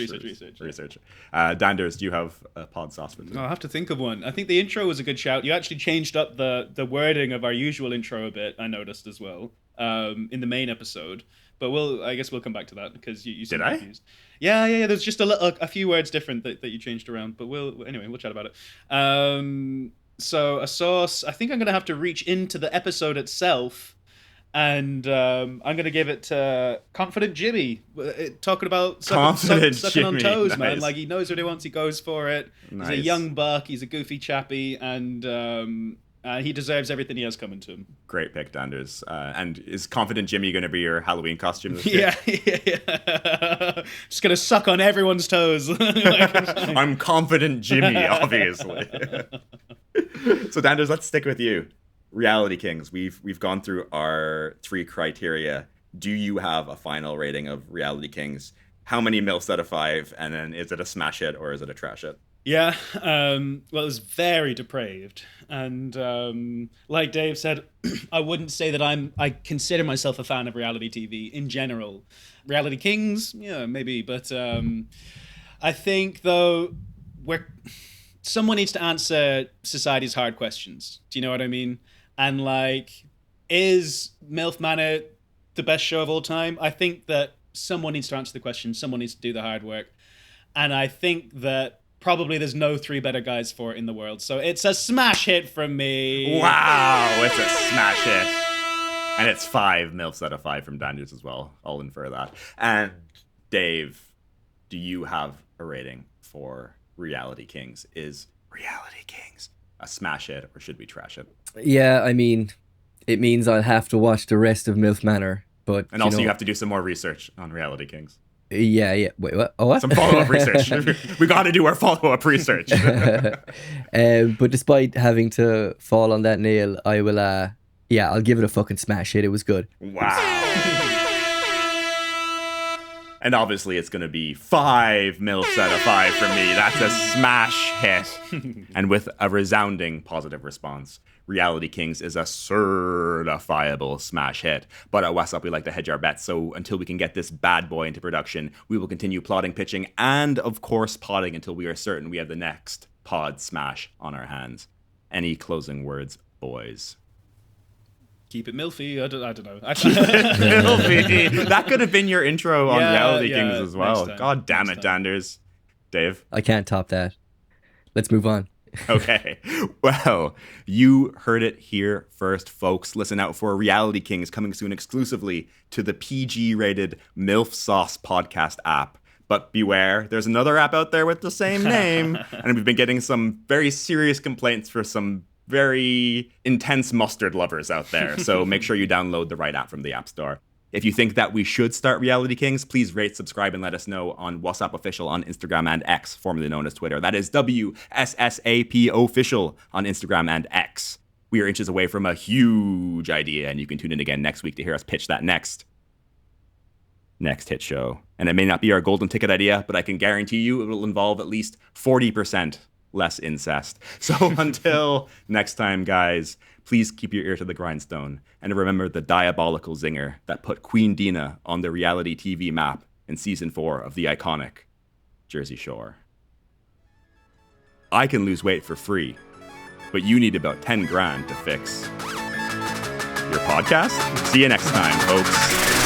Danders, do you have a pod sauce for today? I'll have to think of one. I think the intro was a good shout. You actually changed up the wording of our usual intro a bit, I noticed as well, in the main episode. But I guess we'll come back to that because you seem confused. Yeah. There's just a few words different that you changed around. But we'll chat about it. So a sauce. I think I'm gonna have to reach into the episode itself. And I'm going to give it to Confident Jimmy, talking about sucking on toes, nice. Man. Like, he knows what he wants, he goes for it. Nice. He's a young buck, he's a goofy chappy, and He deserves everything he has coming to him. Great pick, Danders. And is Confident Jimmy going to be your Halloween costume this year? Yeah. Just going to suck on everyone's toes. I'm Confident Jimmy, obviously. So, Danders, let's stick with you. Reality Kings. We've gone through our 3 criteria. Do you have a final rating of Reality Kings? How many MILFs out of 5? And then is it a smash hit or is it a trash hit? Yeah, well, it was very depraved. And like Dave said, I wouldn't say that I consider myself a fan of reality TV in general. Reality Kings, yeah, maybe. But I think, though, someone needs to answer society's hard questions. Do you know what I mean? And, like, is MILF Manor the best show of all time? I think that someone needs to answer the question. Someone needs to do the hard work. And I think that probably there's no 3 better guys for it in the world. So it's a smash hit from me. Wow, it's a smash hit. And it's 5 MILFs out of 5 from Danders as well. I'll infer that. And Dave, do you have a rating for Reality Kings? Is Reality Kings a smash hit or should we trash it? Yeah, I mean, it means I'll have to watch the rest of MILF Manor. But and also you have to do some more research on Reality Kings. Yeah. Wait, what? Oh, what? Some follow-up research. We got to do our follow-up research. But despite having to fall on that nail, I will, I'll give it a fucking smash hit. It was good. Wow. And obviously it's going to be 5 MILFs out of 5 for me. That's a smash hit. And with a resounding positive response, Reality Kings is a certifiable smash hit. But at WSSAP, we like to hedge our bets. So until we can get this bad boy into production, we will continue plotting, pitching, and of course podding until we are certain we have the next pod smash on our hands. Any closing words, boys? Keep it MILFy. I don't know. MILFy. That could have been your intro on Reality Kings as well. God damn it, Danders. Dave? I can't top that. Let's move on. Okay. Well, you heard it here first, folks. Listen out for Reality Kings coming soon exclusively to the PG-rated MILF Sauce podcast app. But beware, there's another app out there with the same name. And we've been getting some very serious complaints for some very intense mustard lovers out there. So make sure you download the right app from the App Store. If you think that we should start Reality Kings, please rate, subscribe, and let us know on WSSAP Official on Instagram and X, formerly known as Twitter. That is WSSAP Official on Instagram and X. We are inches away from a huge idea, and you can tune in again next week to hear us pitch that next hit show. And it may not be our golden ticket idea, but I can guarantee you it will involve at least 40% less incest. So until next time, guys, please keep your ear to the grindstone and remember the diabolical zinger that put Queen Dina on the reality TV map in season 4 of the iconic Jersey Shore. I can lose weight for free, but you need about 10 grand to fix your podcast. See you next time, folks.